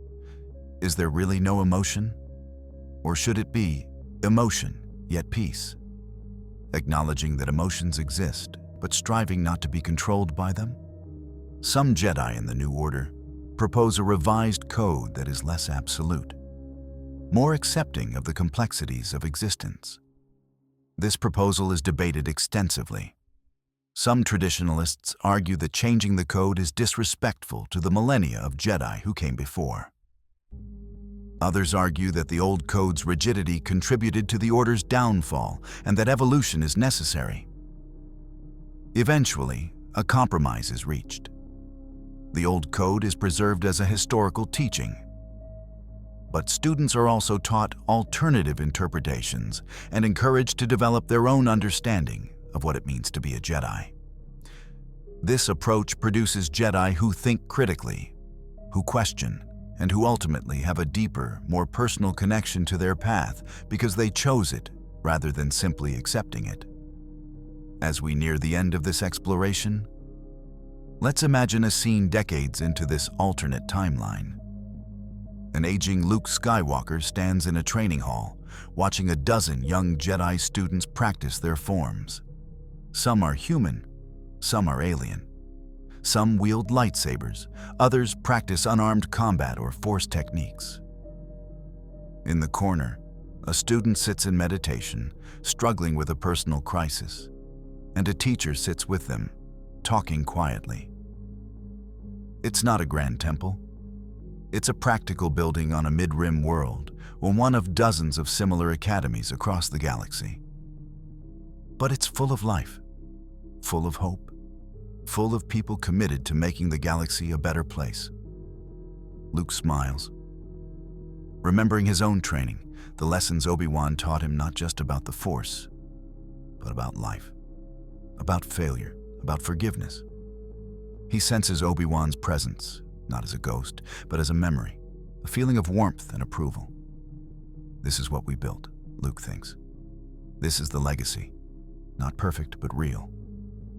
Is there really no emotion? Or should it be emotion, yet peace? Acknowledging that emotions exist, but striving not to be controlled by them? Some Jedi in the New Order propose a revised code that is less absolute, more accepting of the complexities of existence. This proposal is debated extensively. Some traditionalists argue that changing the code is disrespectful to the millennia of Jedi who came before. Others argue that the old code's rigidity contributed to the Order's downfall and that evolution is necessary. Eventually, a compromise is reached. The old code is preserved as a historical teaching, but students are also taught alternative interpretations and encouraged to develop their own understanding of what it means to be a Jedi. This approach produces Jedi who think critically, who question, and who ultimately have a deeper, more personal connection to their path because they chose it rather than simply accepting it. As we near the end of this exploration, let's imagine a scene decades into this alternate timeline. An aging Luke Skywalker stands in a training hall, watching a dozen young Jedi students practice their forms. Some are human, some are alien. Some wield lightsabers, others practice unarmed combat or force techniques. In the corner, a student sits in meditation, struggling with a personal crisis, and a teacher sits with them, talking quietly. It's not a grand temple. It's a practical building on a mid-rim world, or one of dozens of similar academies across the galaxy. But it's full of life, full of hope, full of people committed to making the galaxy a better place. Luke smiles, remembering his own training, the lessons Obi-Wan taught him not just about the Force, but about life, about failure, about forgiveness. He senses Obi-Wan's presence, not as a ghost, but as a memory, a feeling of warmth and approval. This is what we built, Luke thinks. This is the legacy, not perfect but real.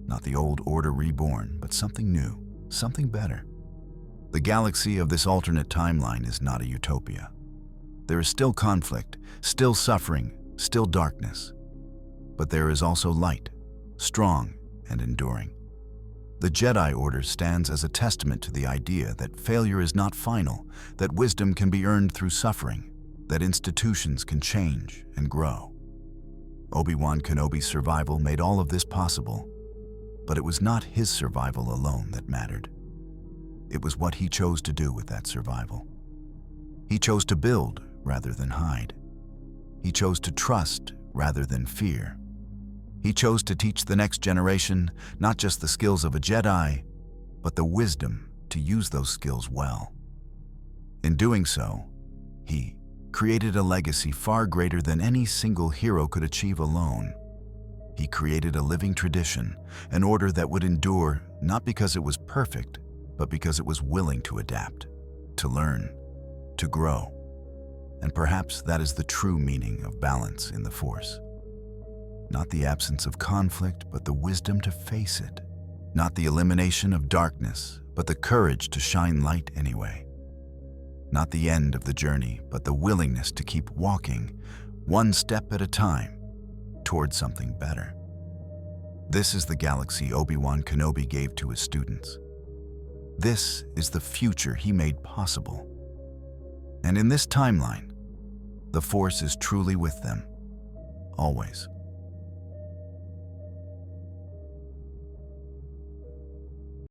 Not the old order reborn, but something new, something better. The galaxy of this alternate timeline is not a utopia. There is still conflict, still suffering, still darkness. But there is also light, strong and enduring. The Jedi Order stands as a testament to the idea that failure is not final, that wisdom can be earned through suffering, that institutions can change and grow. Obi-Wan Kenobi's survival made all of this possible, but it was not his survival alone that mattered. It was what he chose to do with that survival. He chose to build rather than hide. He chose to trust rather than fear. He chose to teach the next generation not just the skills of a Jedi, but the wisdom to use those skills well. In doing so, he created a legacy far greater than any single hero could achieve alone. He created a living tradition, an order that would endure not because it was perfect, but because it was willing to adapt, to learn, to grow. And perhaps that is the true meaning of balance in the Force. Not the absence of conflict, but the wisdom to face it. Not the elimination of darkness, but the courage to shine light anyway. Not the end of the journey, but the willingness to keep walking, one step at a time, towards something better. This is the galaxy Obi-Wan Kenobi gave to his students. This is the future he made possible. And in this timeline, the Force is truly with them, always.